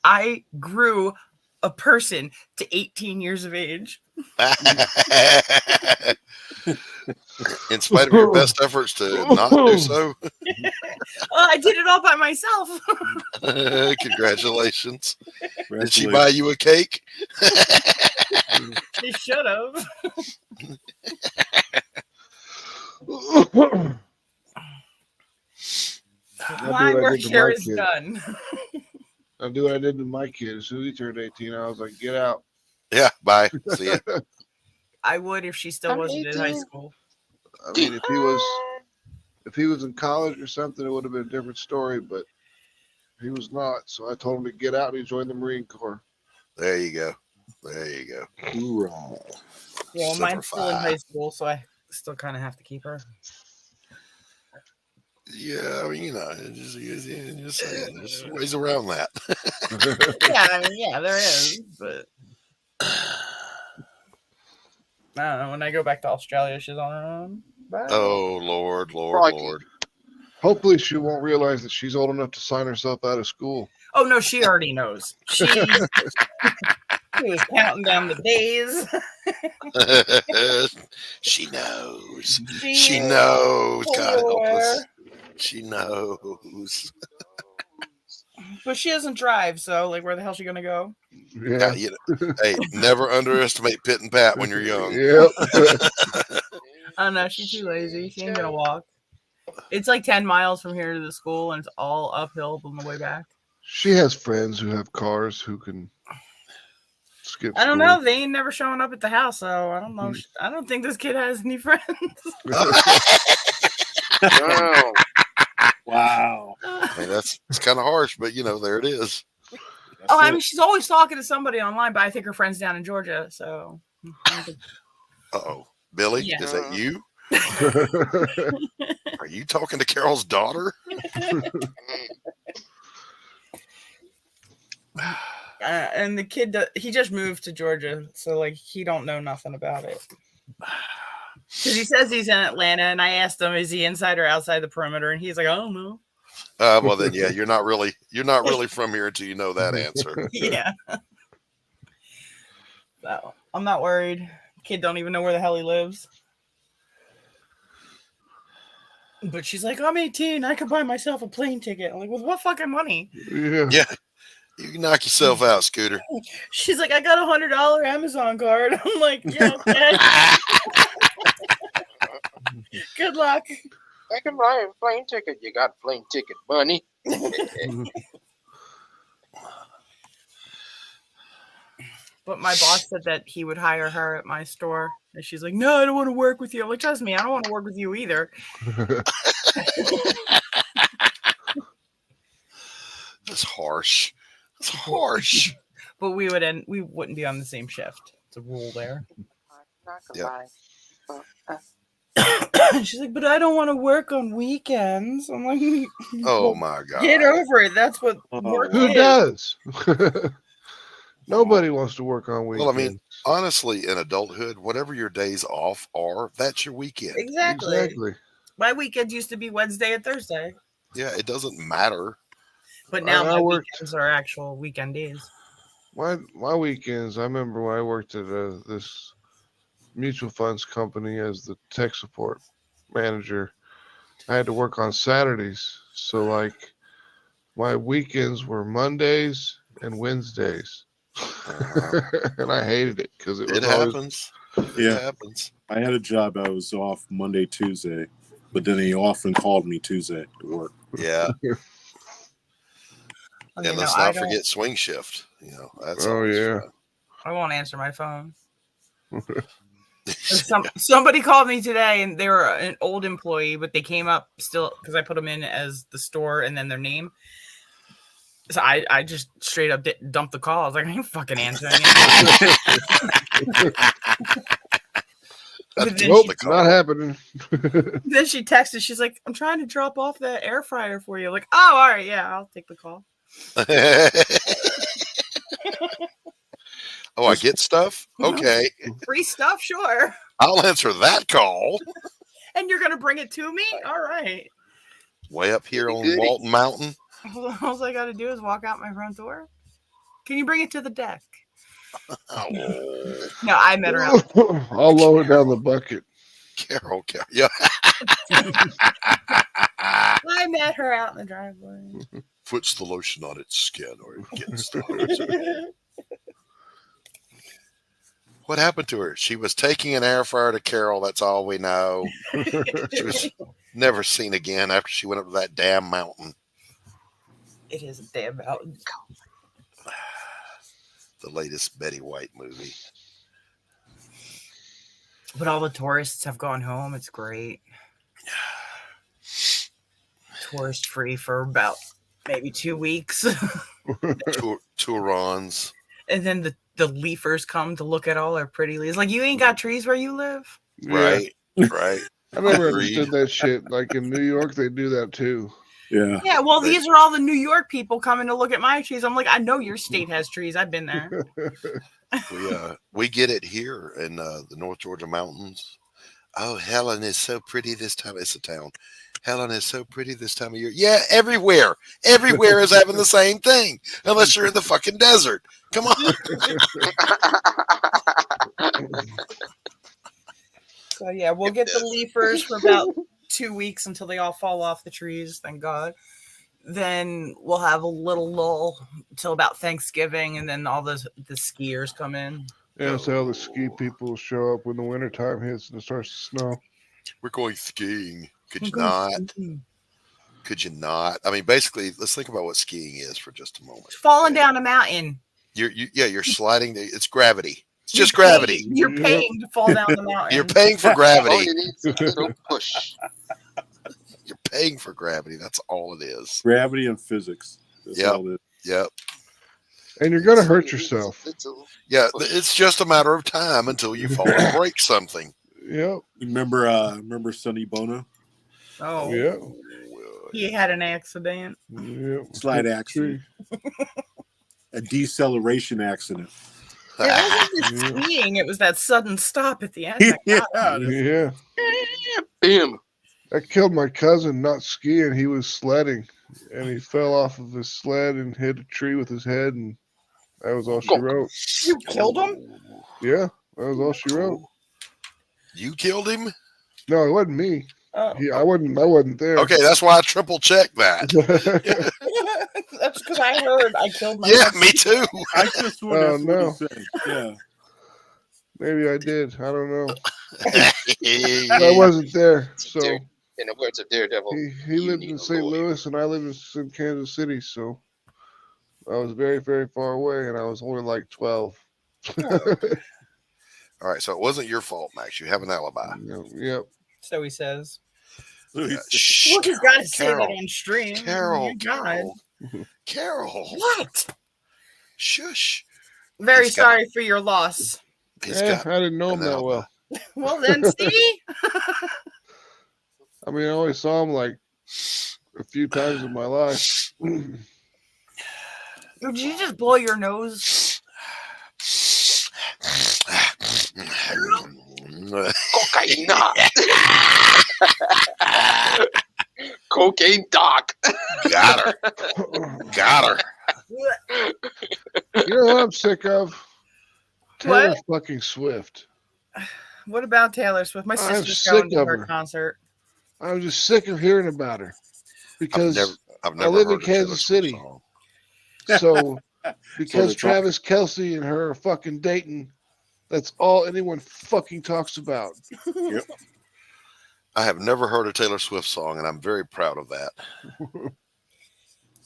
I grew a person to 18 years of age. In spite of your best efforts to not do so. I did it all by myself. Congratulations. Did she buy you a cake? She should have. My work here is done. I'll do what I did to my kid. As soon as he turned 18, I was like, get out. Yeah, bye. See ya. I would if she still wasn't in high school. I mean, if he was in college or something, it would have been a different story, but he was not. So I told him to get out and he joined the Marine Corps. There you go. There you go. Hoorah. Yeah, well, mine's still in high school, so I still kind of have to keep her. Yeah, I mean, just saying, there's ways around that. Yeah, there is, but I don't know. When I go back to Australia, she's on her own. Bye. Oh, Lord. Hopefully she won't realize that she's old enough to sign herself out of school. Oh, no, she already knows. She was counting down the days. She knows. She knows. God help us. She knows. But she doesn't drive, so like, where the hell is she gonna go? Yeah. Hey, never underestimate Pit and Pat when you're young. Yep. Oh no, she's too lazy. She ain't gonna walk. It's like 10 miles from here to the school, and it's all uphill on the way back. She has friends who have cars who can skip I don't school. know. They ain't never showing up at the house, so I don't know. I don't think this kid has any friends. Wow. I mean, it's kind of harsh, but there it is. Oh, I mean, she's always talking to somebody online, but I think her friend's down in Georgia, so. Uh-oh. Billy, Yeah. is that you? Are you talking to Carol's daughter? And the kid, he just moved to Georgia, so like he don't know nothing about it. Because he says he's in Atlanta, and I asked him, is he inside or outside the perimeter? And he's like, I don't know. Well then, yeah, you're not really from here until you know that answer. Yeah. So I'm not worried. Kid don't even know where the hell he lives. But she's like, I'm 18. I could buy myself a plane ticket. I'm like, with what fucking money? Yeah. Yeah. You can knock yourself out, Scooter. She's like, I got $100 Amazon card. I'm like, yeah, okay. Good luck. I can buy a plane ticket. You got plane ticket money. But my boss said that he would hire her at my store. And she's like, no, I don't want to work with you. I'm like, trust me, I don't want to work with you either. That's harsh. That's harsh. But we wouldn't be on the same shift. It's a rule there. Yeah. She's like, but I don't want to work on weekends. I'm like, Oh my God. get over it. That's what work Who is. does? Nobody wants to work on weekends. Well, I mean, honestly, in adulthood, whatever your days off are, that's your weekend. Exactly. My weekends used to be Wednesday and Thursday. Yeah, it doesn't matter. But now I my worked- weekends are actual weekend days. My weekends, I remember when I worked at this mutual funds company as the tech support manager, I had to work on Saturdays. So, like, my weekends were Mondays and Wednesdays. And I hated it because it happens. Yeah. It happens. I had a job. I was off Monday, Tuesday, but then he often called me Tuesday to work. Yeah. Oh, And let's not forget swing shift. You know, that's always fun. I won't answer my phone. Somebody called me today, and they were an old employee, but they came up still because I put them in as the store and then their name. So I just straight up dumped the call. I was like, I ain't fucking answering it. Nope, not happening. Then she texted. She's like, I'm trying to drop off the air fryer for you. I'm like, oh, all right, yeah, I'll take the call. Oh, I get stuff? Okay. Free stuff, sure. I'll answer that call. And you're gonna bring it to me? All right. Way up here on Walton Mountain. All I gotta do is walk out my front door. Can you bring it to the deck? Oh. No, I met her out. I'll lower down the bucket. Carol. Yeah. I met her out in the driveway. Puts the lotion on its skin or it gets started. What happened to her? She was taking an air fryer to Carol. That's all we know. She was never seen again after she went up to that damn mountain. It is a damn mountain. The latest Betty White movie. But all the tourists have gone home. It's great. Tourist free for about maybe 2 weeks. Tourons. And then the leafers come to look at all our pretty leaves. Like, you ain't got trees where you live? Right. Right. I never understood that shit. Like in New York, they do that too. Yeah. Yeah, well, these are all the New York people coming to look at my trees. I'm like, I know your state has trees. I've been there. We get it here in the North Georgia mountains. Oh, Helen is so pretty this time. It's a town. Helen is so pretty this time of year. Yeah, everywhere. Everywhere is having the same thing. Unless you're in the fucking desert. Come on. So, yeah, we'll get the leafers for about 2 weeks until they all fall off the trees. Thank God. Then we'll have a little lull until about Thanksgiving, and then all the skiers come in. Yeah, that's how the ski people show up when the wintertime hits and it starts to snow. We're going skiing. Could you not? Could you not? I mean, basically, let's think about what skiing is for just a moment. Falling down a mountain. You're sliding. It's gravity. It's just gravity. You're paying to fall down the mountain. You're paying for gravity. All you need is a little push. You're paying for gravity. That's all it is. Gravity and physics. That's all it is. Yep. And you're going to hurt yourself. Yeah, it's just a matter of time until you fall and break something. Yep. Remember Sonny Bono? Oh, yeah. He had an accident. Yep. Slide accident. A deceleration accident. It wasn't just skiing. It was that sudden stop at the end. Yeah. Bam. That killed my cousin, not skiing. He was sledding, and he fell off of his sled and hit a tree with his head, and that was all she wrote. You killed him? Yeah, that was all she wrote. You killed him? No, it wasn't me. I wasn't there. Okay, that's why I triple checked that. That's because I heard I killed my. Yeah, me too. I just want Oh, to no. say, yeah. Maybe I did. I don't know. I wasn't there. So In the words of Daredevil, he lived in St. Louis and I lived in Kansas City. So I was very, very far away, and I was only like 12. All right, so it wasn't your fault, Max. You have an alibi. Yep. So he says. Shh, Well, he's got to say that Carol. on stream. Carol, Oh, my God. Carol. What? Shush. Very He's got- sorry for your loss. Yeah, I didn't know him that well. Well, then, see? I mean, I only saw him like a few times in my life. Did you just blow your nose? Cocaine Cocaine Doc. Got her. Got her. You know what I'm sick of? Taylor fucking Swift. What about Taylor Swift? My I'm sister's sick going to of her her. concert. I'm just sick of hearing about her because I've I never live in heard a Taylor Kansas Swift City. song. So because the drop- Travis Kelce and her are fucking dating, that's all anyone fucking talks about. Yep. I have never heard a Taylor Swift song, and I'm very proud of that.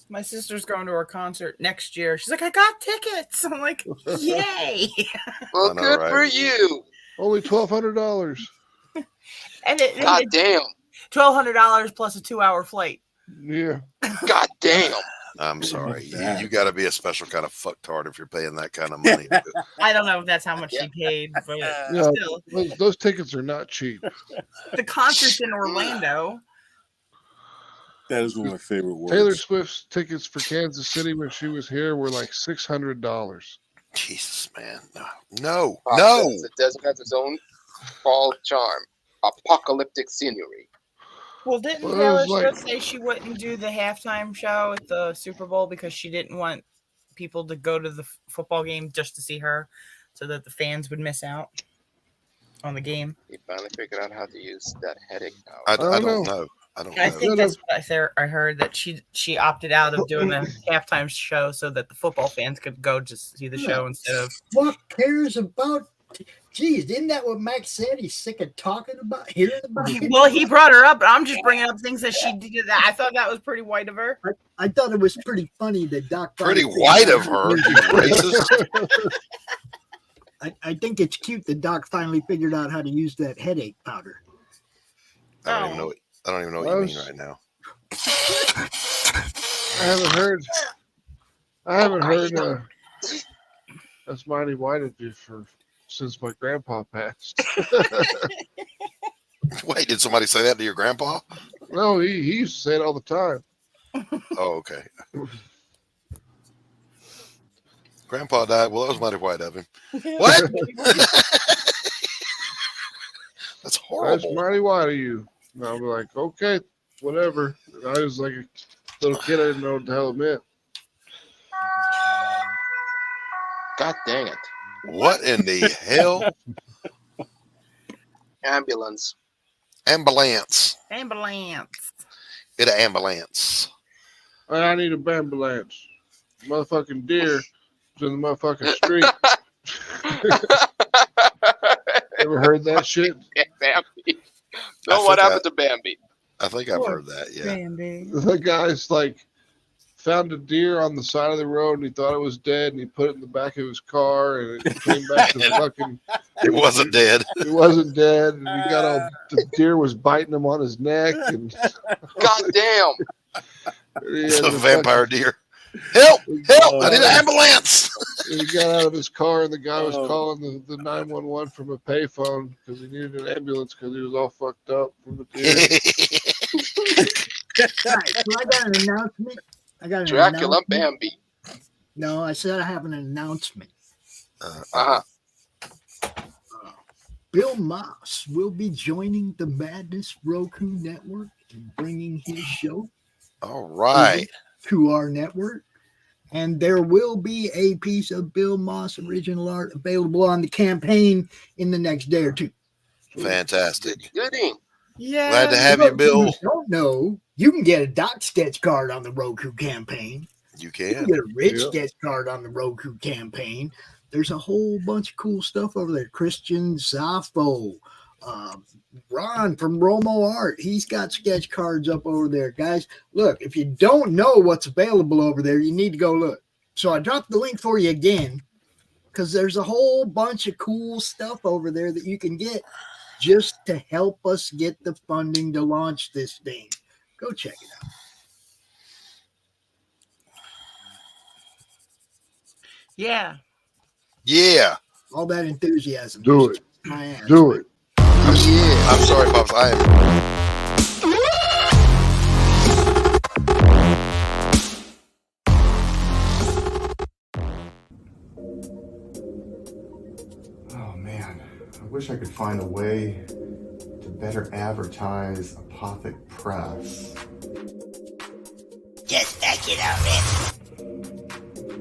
My sister's going to her concert next year. She's like, I got tickets. I'm like, yay. Well, I know, good right? for you. Only $1,200. And it, God damn. $1,200 plus a 2-hour flight. Yeah. God damn. I'm sorry. You got to be a special kind of fucktard if you're paying that kind of money. I don't know if that's how much she paid, but Yeah, still. those tickets are not cheap. The concert's in Orlando. That is one of my favorite words. Taylor Swift's tickets for Kansas City when she was here were like $600. Jesus, man. No. It doesn't have its own fall charm. Apocalyptic scenery. Well, didn't Well, it Taylor was like- Swift say she wouldn't do the halftime show at the Super Bowl because she didn't want people to go to the football game just to see her so that the fans would miss out on the game? He finally figured out how to use that headache power. I don't know. I don't I know. think that's what I heard, that she opted out of doing the halftime show so that the football fans could go just see the show instead of. What cares about? Geez, isn't that what Max said? He's sick of talking about, hearing about it. Well, he brought her up, but I'm just bringing up things that she did. I thought that was pretty white of her. I thought it was pretty funny that Doc. Pretty white of her, you racist. I think it's cute that Doc finally figured out how to use that headache powder. I don't even know what you mean right now. I haven't heard that's mighty white of you since my grandpa passed. Wait, did somebody say that to your grandpa? No, he used to say it all the time. Oh, okay. Grandpa died. Well, that was mighty white of him. What? That's horrible. That's mighty white of you. And I'll be like, okay, whatever. And I was like a little kid. I didn't know what the hell it meant. God dang it. What in the hell? Ambulance. Ambulance. Ambulance. Get an ambulance. I need a ambulance. Motherfucking deer is in the motherfucking street. Ever heard that shit? Bambi. So what happened to Bambi? I think I've heard that, yeah. Bambi. The guy's like found a deer on the side of the road and he thought it was dead and he put it in the back of his car and it came back to the fucking. It wasn't dead. It wasn't dead, and he got all the deer was biting him on his neck and. God damn! It's a vampire deer. Help! Help! I need an ambulance. He got out of his car and the guy was calling the 911 from a payphone because he needed an ambulance because he was all fucked up from the deer. All right, so I got an announcement. Dracula Bambi. No, I said I have an announcement. Bill Moss will be joining the Madness Roku network and bringing his show. All right. To our network. And there will be a piece of Bill Moss original art available on the campaign in the next day or two. Fantastic. Gooding. Yeah. Glad to have you, Bill. If you don't know, you can get a Doc sketch card on the Roku campaign. You You can. can get a Rich Yep. sketch card on the Roku campaign. There's a whole bunch of cool stuff over there. Christian Zafo, Ron from Romo Art. He's got sketch cards up over there. Guys, look, if you don't know what's available over there, you need to go look. So I dropped the link for you again because there's a whole bunch of cool stuff over there that you can get just to help us get the funding to launch this thing. Go check it out. Yeah. Yeah. All that enthusiasm. Do it. My ass. Do it. I'm sorry, Pops. I am. Oh man, I wish I could find a way to better advertise Apothic Press. Just back it already.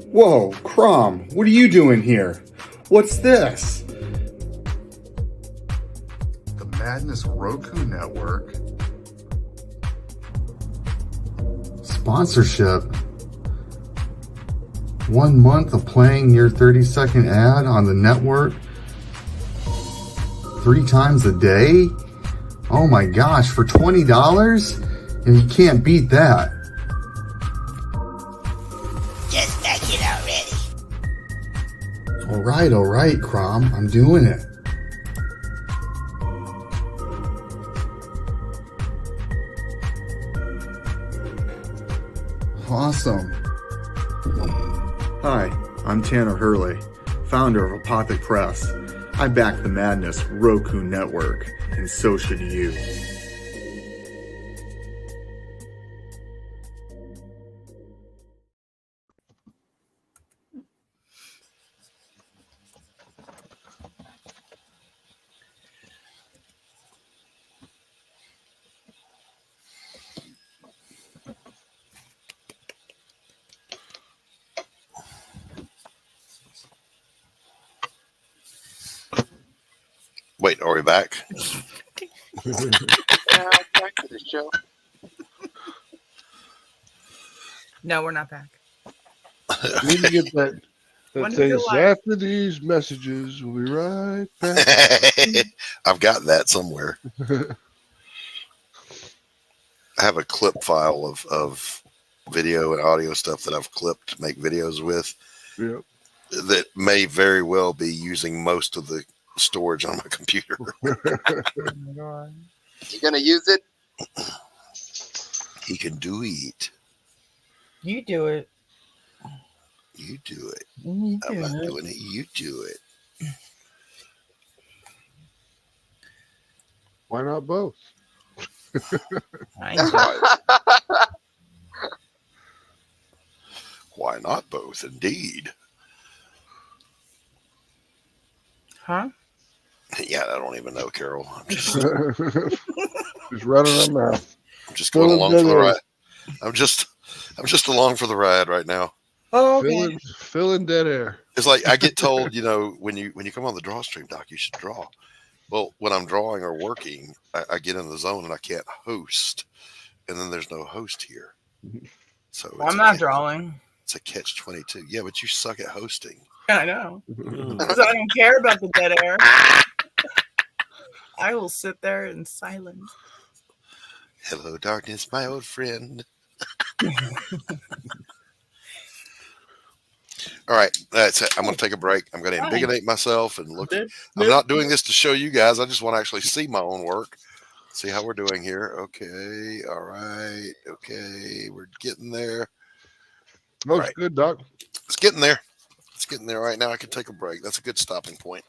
Whoa, Crom, what are you doing here? What's this? The Madness Roku Network. Sponsorship. 1 month of playing your 30-second ad on the network 3 times a day? Oh my gosh, for $20? And you can't beat that. Just back it already. All right, Crom, I'm doing it. Awesome. Hi, I'm Tanner Hurley, founder of Apothic Press. I back the Madness Roku Network, and so should you. Wait, are we back? Back to the show. No, we're not back. We need to get that When thing. do we Says, go live? after these messages, we'll be right back. I've got that somewhere. I have a clip file of video and audio stuff that I've clipped to make videos with. Yep. That may very well be using most of the storage on my computer. Oh my God. You gonna use it? He can do it. You do it. You do it. You I'm do not it. doing it. You do it. Why not both? Why not both? Indeed. Huh? Yeah, I don't even know, Carol. I'm just, Just running our mouth. I'm just going along for the ride. I'm just along for the ride right now. Oh, okay. Filling dead air. It's like I get told, when you come on the Drawstream, Doc, you should draw. Well, when I'm drawing or working, I get in the zone and I can't host, and then there's no host here. So I'm not drawing. It's a catch-22. Yeah, but you suck at hosting. I know. Because I don't care about the dead air. I will sit there in silence. Hello, darkness, my old friend. All right, that's it. I'm going to take a break. I'm going to embiggenate myself and look. I'm not doing this to show you guys. I just want to actually see my own work. See how we're doing here. Okay. All right. Okay. We're getting there. Looks good, Doc. It's getting there. It's getting there right now. I can take a break. That's a good stopping point.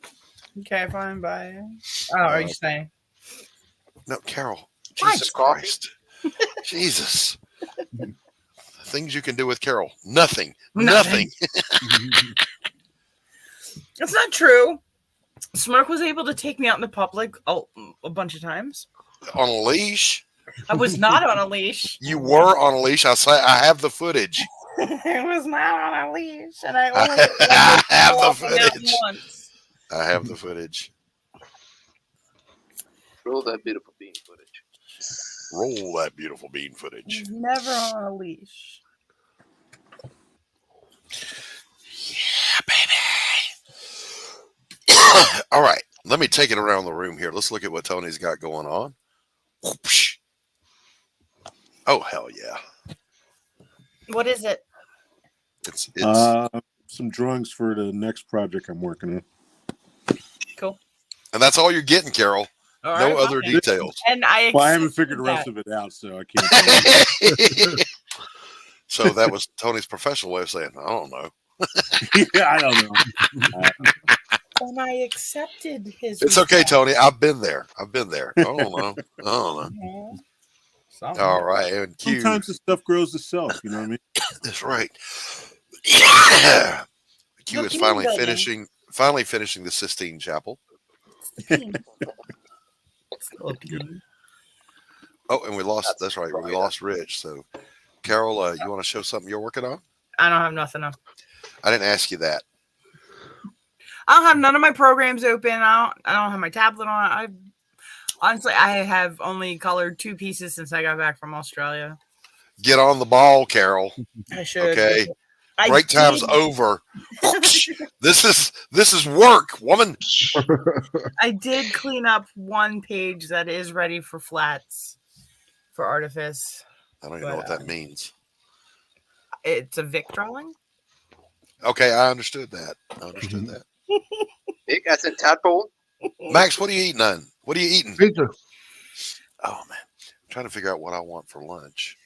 Okay, fine. Bye. Oh, are you saying? No, Carol. Why? Jesus Christ. Jesus. Things you can do with Carol. Nothing. Nothing. That's not true. Smirk was able to take me out in the public a bunch of times. On a leash? I was not on a leash. You were on a leash. I have the footage. I was not on a leash, and I only I have the footage. once. I have the footage. Roll that beautiful bean footage. Roll that beautiful bean footage. Never on a leash. All right, let me take it around the room here. Let's look at what Tony's got going on. Whoosh. Oh, hell yeah. What is it? It's some drawings for the next project I'm working on. Cool. And that's all you're getting, Carol. All no right, other fine. details. And I haven't figured the rest of it out, so I can't. So that was Tony's professional way of saying, I don't know. Yeah, I don't know. And I accepted his. It's okay, Tony. I've been there. I don't know. All right. And Q. Sometimes the stuff grows itself. You know what I mean? That's right. Yeah. Q is finally finishing the Sistine Chapel. Oh, and we lost. That's right. We lost Rich. So, Carol, you want to show something you're working on? I don't have nothing else. I didn't ask you that. I don't have none of my programs open. I don't have my tablet on. Honestly, I have only colored 2 pieces since I got back from Australia. Get on the ball, Carol. I should. Okay. Break time's over. This is work, woman. I did clean up 1 page that is ready for flats for Artifice. I don't even know what that means. It's a Vic drawing. Okay, I understood that. Vic, that's a tadpole. Max, what are you eating on? What are you eating? Pizza. Oh man, I'm trying to figure out what I want for lunch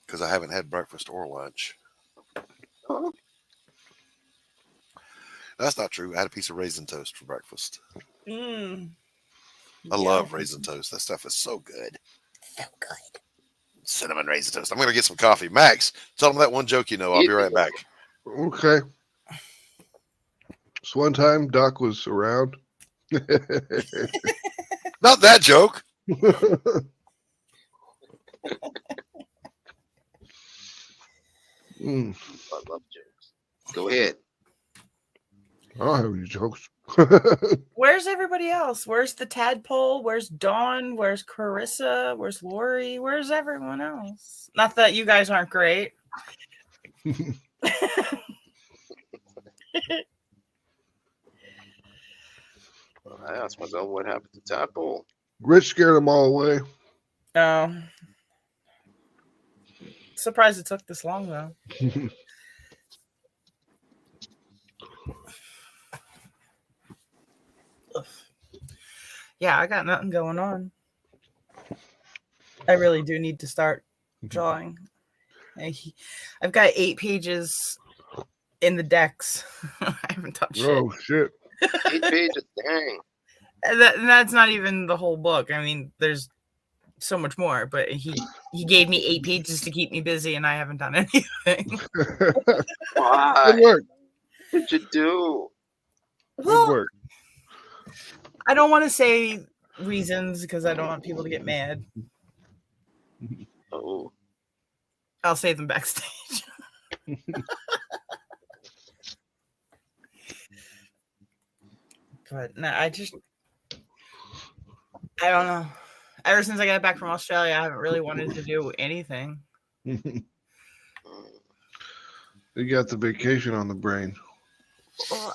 because I haven't had breakfast or lunch. Oh. That's not true. I had a piece of raisin toast for breakfast. I Love raisin toast. That stuff is so good. So good. Cinnamon raisin toast. I'm going to get some coffee. Max, tell them that one joke you know. I'll be right back. Okay. So one time Doc was around. Not that joke. I love jokes. Go ahead. I don't have any jokes. Where's everybody else? Where's the tadpole? Where's Dawn? Where's Carissa? Where's Laurie? Where's everyone else? Not that you guys aren't great. I asked myself what happened to tadpole. Rich scared them all away. Oh. Surprised it took this long though. Yeah, I got nothing going on. I really do need to start drawing. I've got 8 pages in the decks. I haven't touched it. Oh shit! 8 pages, dang. And that's not even the whole book. I mean, there's so much more. But he gave me 8 pages to keep me busy, and I haven't done anything. Why? Good work. What'd you do? Well, Good work. I don't want to say reasons because I don't want people to get mad. Oh. I'll save them backstage. But no, I don't know. Ever since I got back from Australia, I haven't really wanted to do anything. You got the vacation on the brain. Well,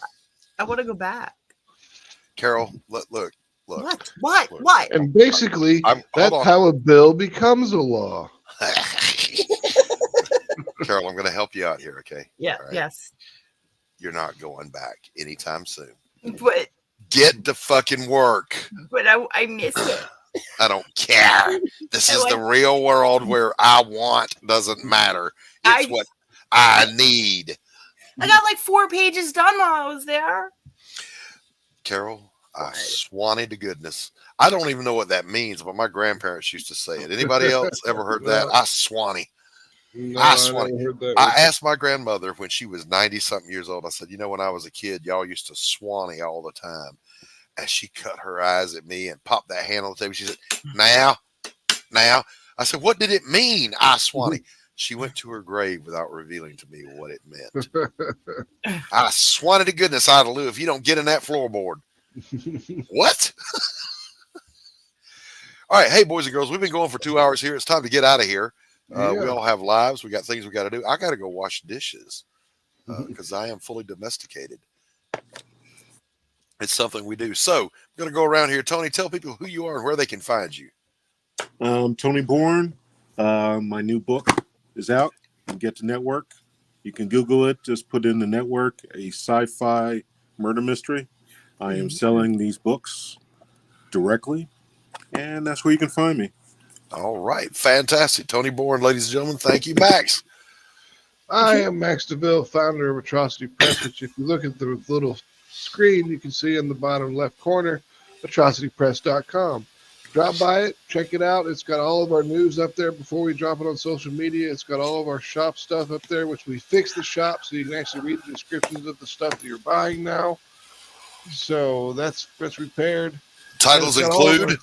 I want to go back. Carol, look. What? And basically, hold that's on. how a bill becomes a law. Carol, I'm going to help you out here, okay? Yeah, All right? yes. You're not going back anytime soon. But Get to fucking work. I miss it. I don't care. This is the real world where I want doesn't matter. It's what I need. I got like 4 pages done while I was there. Carol, I swanny to goodness. I don't even know what that means, but my grandparents used to say it. Anybody else ever heard that? I swanny. No, I I swanny. never heard that I one. asked my grandmother when she was 90-something years old, I said, when I was a kid, y'all used to swanny all the time. And she cut her eyes at me and popped that hand on the table. She said, now. I said, what did it mean, I swanny? She went to her grave without revealing to me what it meant. I swanny to goodness, Idaloo, if you don't get in that floorboard. What? All right. Hey, boys and girls, we've been going for 2 hours here. It's time to get out of here. We Yeah. all have lives. We got things we got to do. I got to go wash dishes because I am fully domesticated. It's something we do. So I'm going to go around here. Tony, tell people who you are and where they can find you. Tony Bourne. My new book is out. Get the Network. You can Google it. Just put in the Network, a sci-fi murder mystery. I am selling these books directly, and that's where you can find me. All right. Fantastic. Tony Bourne, ladies and gentlemen. Thank you, Max. I am Max Devill, founder of Atrocity Press, which if you look at the little screen, you can see in the bottom left corner, atrocitypress.com. Drop by it, check it out. It's got all of our news up there before we drop it on social media. It's got all of our shop stuff up there, which we fixed the shop so you can actually read the descriptions of the stuff that you're buying now. So that's repaired. Titles include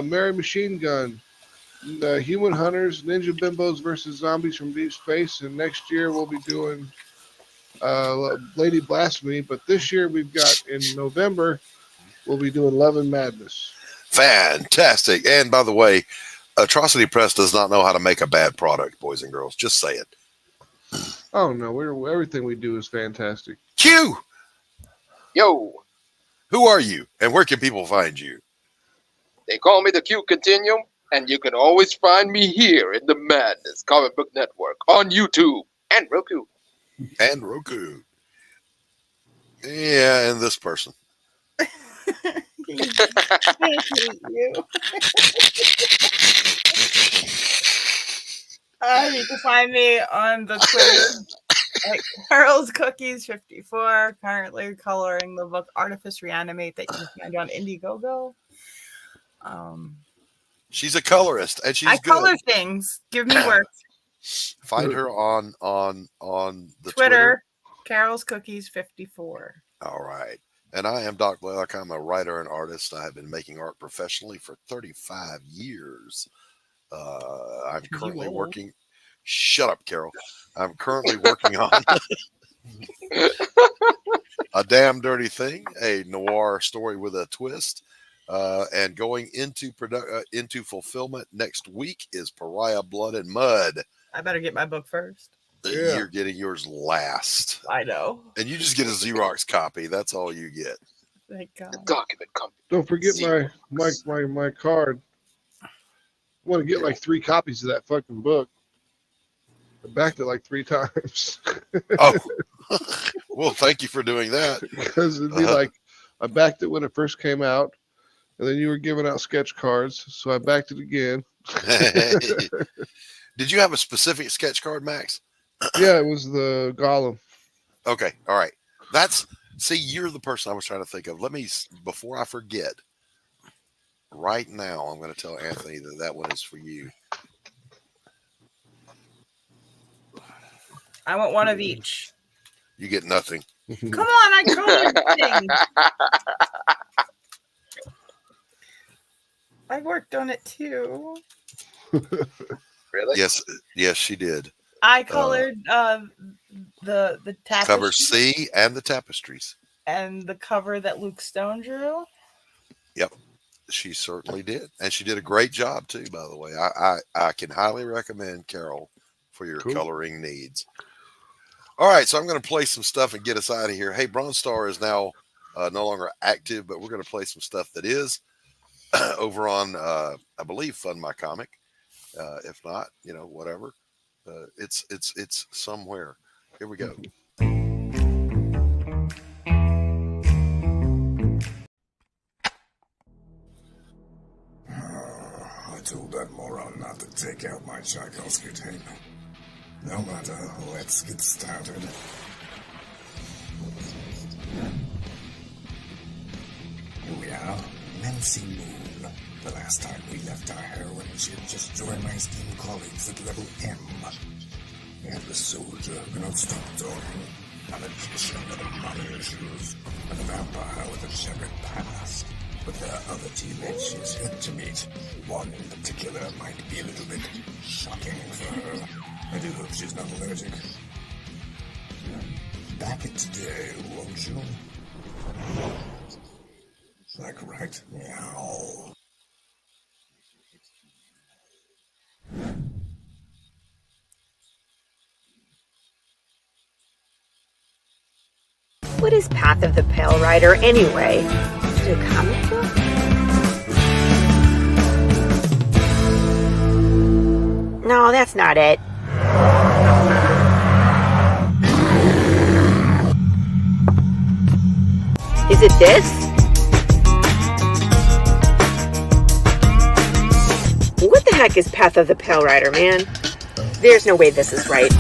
Mary Machine Gun, the Human Hunters, Ninja Bimbos versus Zombies from Deep Space, and next year we'll be doing Lady Blasphemy. But this year we've got in November we'll be doing Love and Madness. Fantastic. And by the way, Atrocity Press does not know how to make a bad product, boys and girls. Just say it. Oh no, everything we do is fantastic. Q. Yo, who are you, and where can people find you? They call me the Q Continuum, and you can always find me here in the Madness Comic Book Network on YouTube and Roku. And Roku. Yeah, and this person. You. You can find me on the Twitter at Earls Cookies 54. Currently coloring the book Artifice Reanimate that you can find on Indiegogo. She's a colorist, and she's I good. color things. Give me work. Find her on the Twitter. Carol's Cookies 54. All right. And I am Doc Blalock. I'm a writer and artist. I have been making art professionally for 35 years. I'm currently working. Shut up, Carol. I'm currently working on A Damn Dirty Thing, a noir story with a twist. And going into fulfillment next week is Pariah Blood and Mud. I better get my book first. Yeah. You're getting yours last. I know. And you just get a Xerox copy. That's all you get. Thank God. Don't forget my card. I want to get like 3 copies of that fucking book. I backed it like 3 times. Oh, well, thank you for doing that. Because it'd be like, I backed it when it first came out, and then you were giving out sketch cards, so I backed it again. Did you have a specific sketch card, Max? Yeah, it was the Gollum. Okay, all right. See, you're the person I was trying to think of. Let me, before I forget, right now, I'm going to tell Anthony that one is for you. I want one of each. You get nothing. Come on, I colored things. I worked on it too. Really? Yes, she did. I colored the tapestry. Cover C and the tapestries. And the cover that Luke Stone drew. Yep, she certainly did. And she did a great job too, by the way. I can highly recommend Carol for your coloring needs. All right, so I'm going to play some stuff and get us out of here. Hey, Bronze Star is now no longer active, but we're going to play some stuff that is over on, I believe, Fund My Comic. If not, whatever. It's somewhere. Here we go. I told that moron not to take out my Tchaikovsky tape. No matter, let's get started. Here we are, Nancy Moon. The last time we left our heroine, she had just joined my esteemed colleagues at level M. And the soldier who cannot stop talking, a magician with a money issues, and a vampire with a checkered past. But there are other teammates she's yet to meet. One in particular might be a little bit shocking for her. I do hope she's not allergic. Back it today, won't you? Like right meow. What is Path of the Pale Rider anyway? Is it a comic book? No, that's not it. Is it this? What the heck is Path of the Pale Rider, man? There's no way this is right.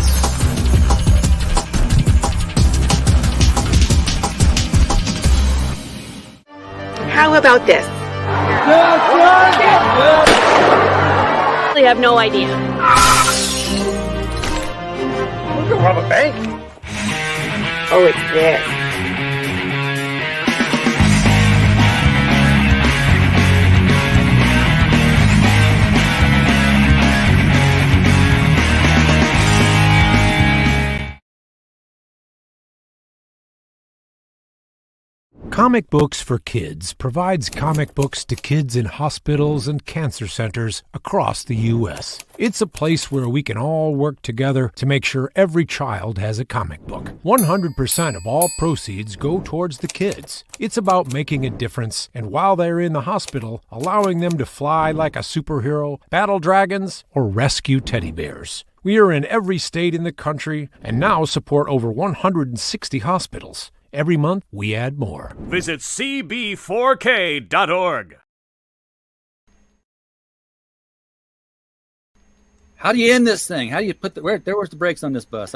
How about this? I have no idea. We can rob a bank. Oh, it's this. Comic Books for Kids provides comic books to kids in hospitals and cancer centers across the U.S. It's a place where we can all work together to make sure every child has a comic book. 100% of all proceeds go towards the kids. It's about making a difference, and while they're in the hospital, allowing them to fly like a superhero, battle dragons, or rescue teddy bears. We are in every state in the country and now support over 160 hospitals. Every month, we add more. Visit cb4k.org. How do you end this thing? How do you put the where's the brakes on this bus?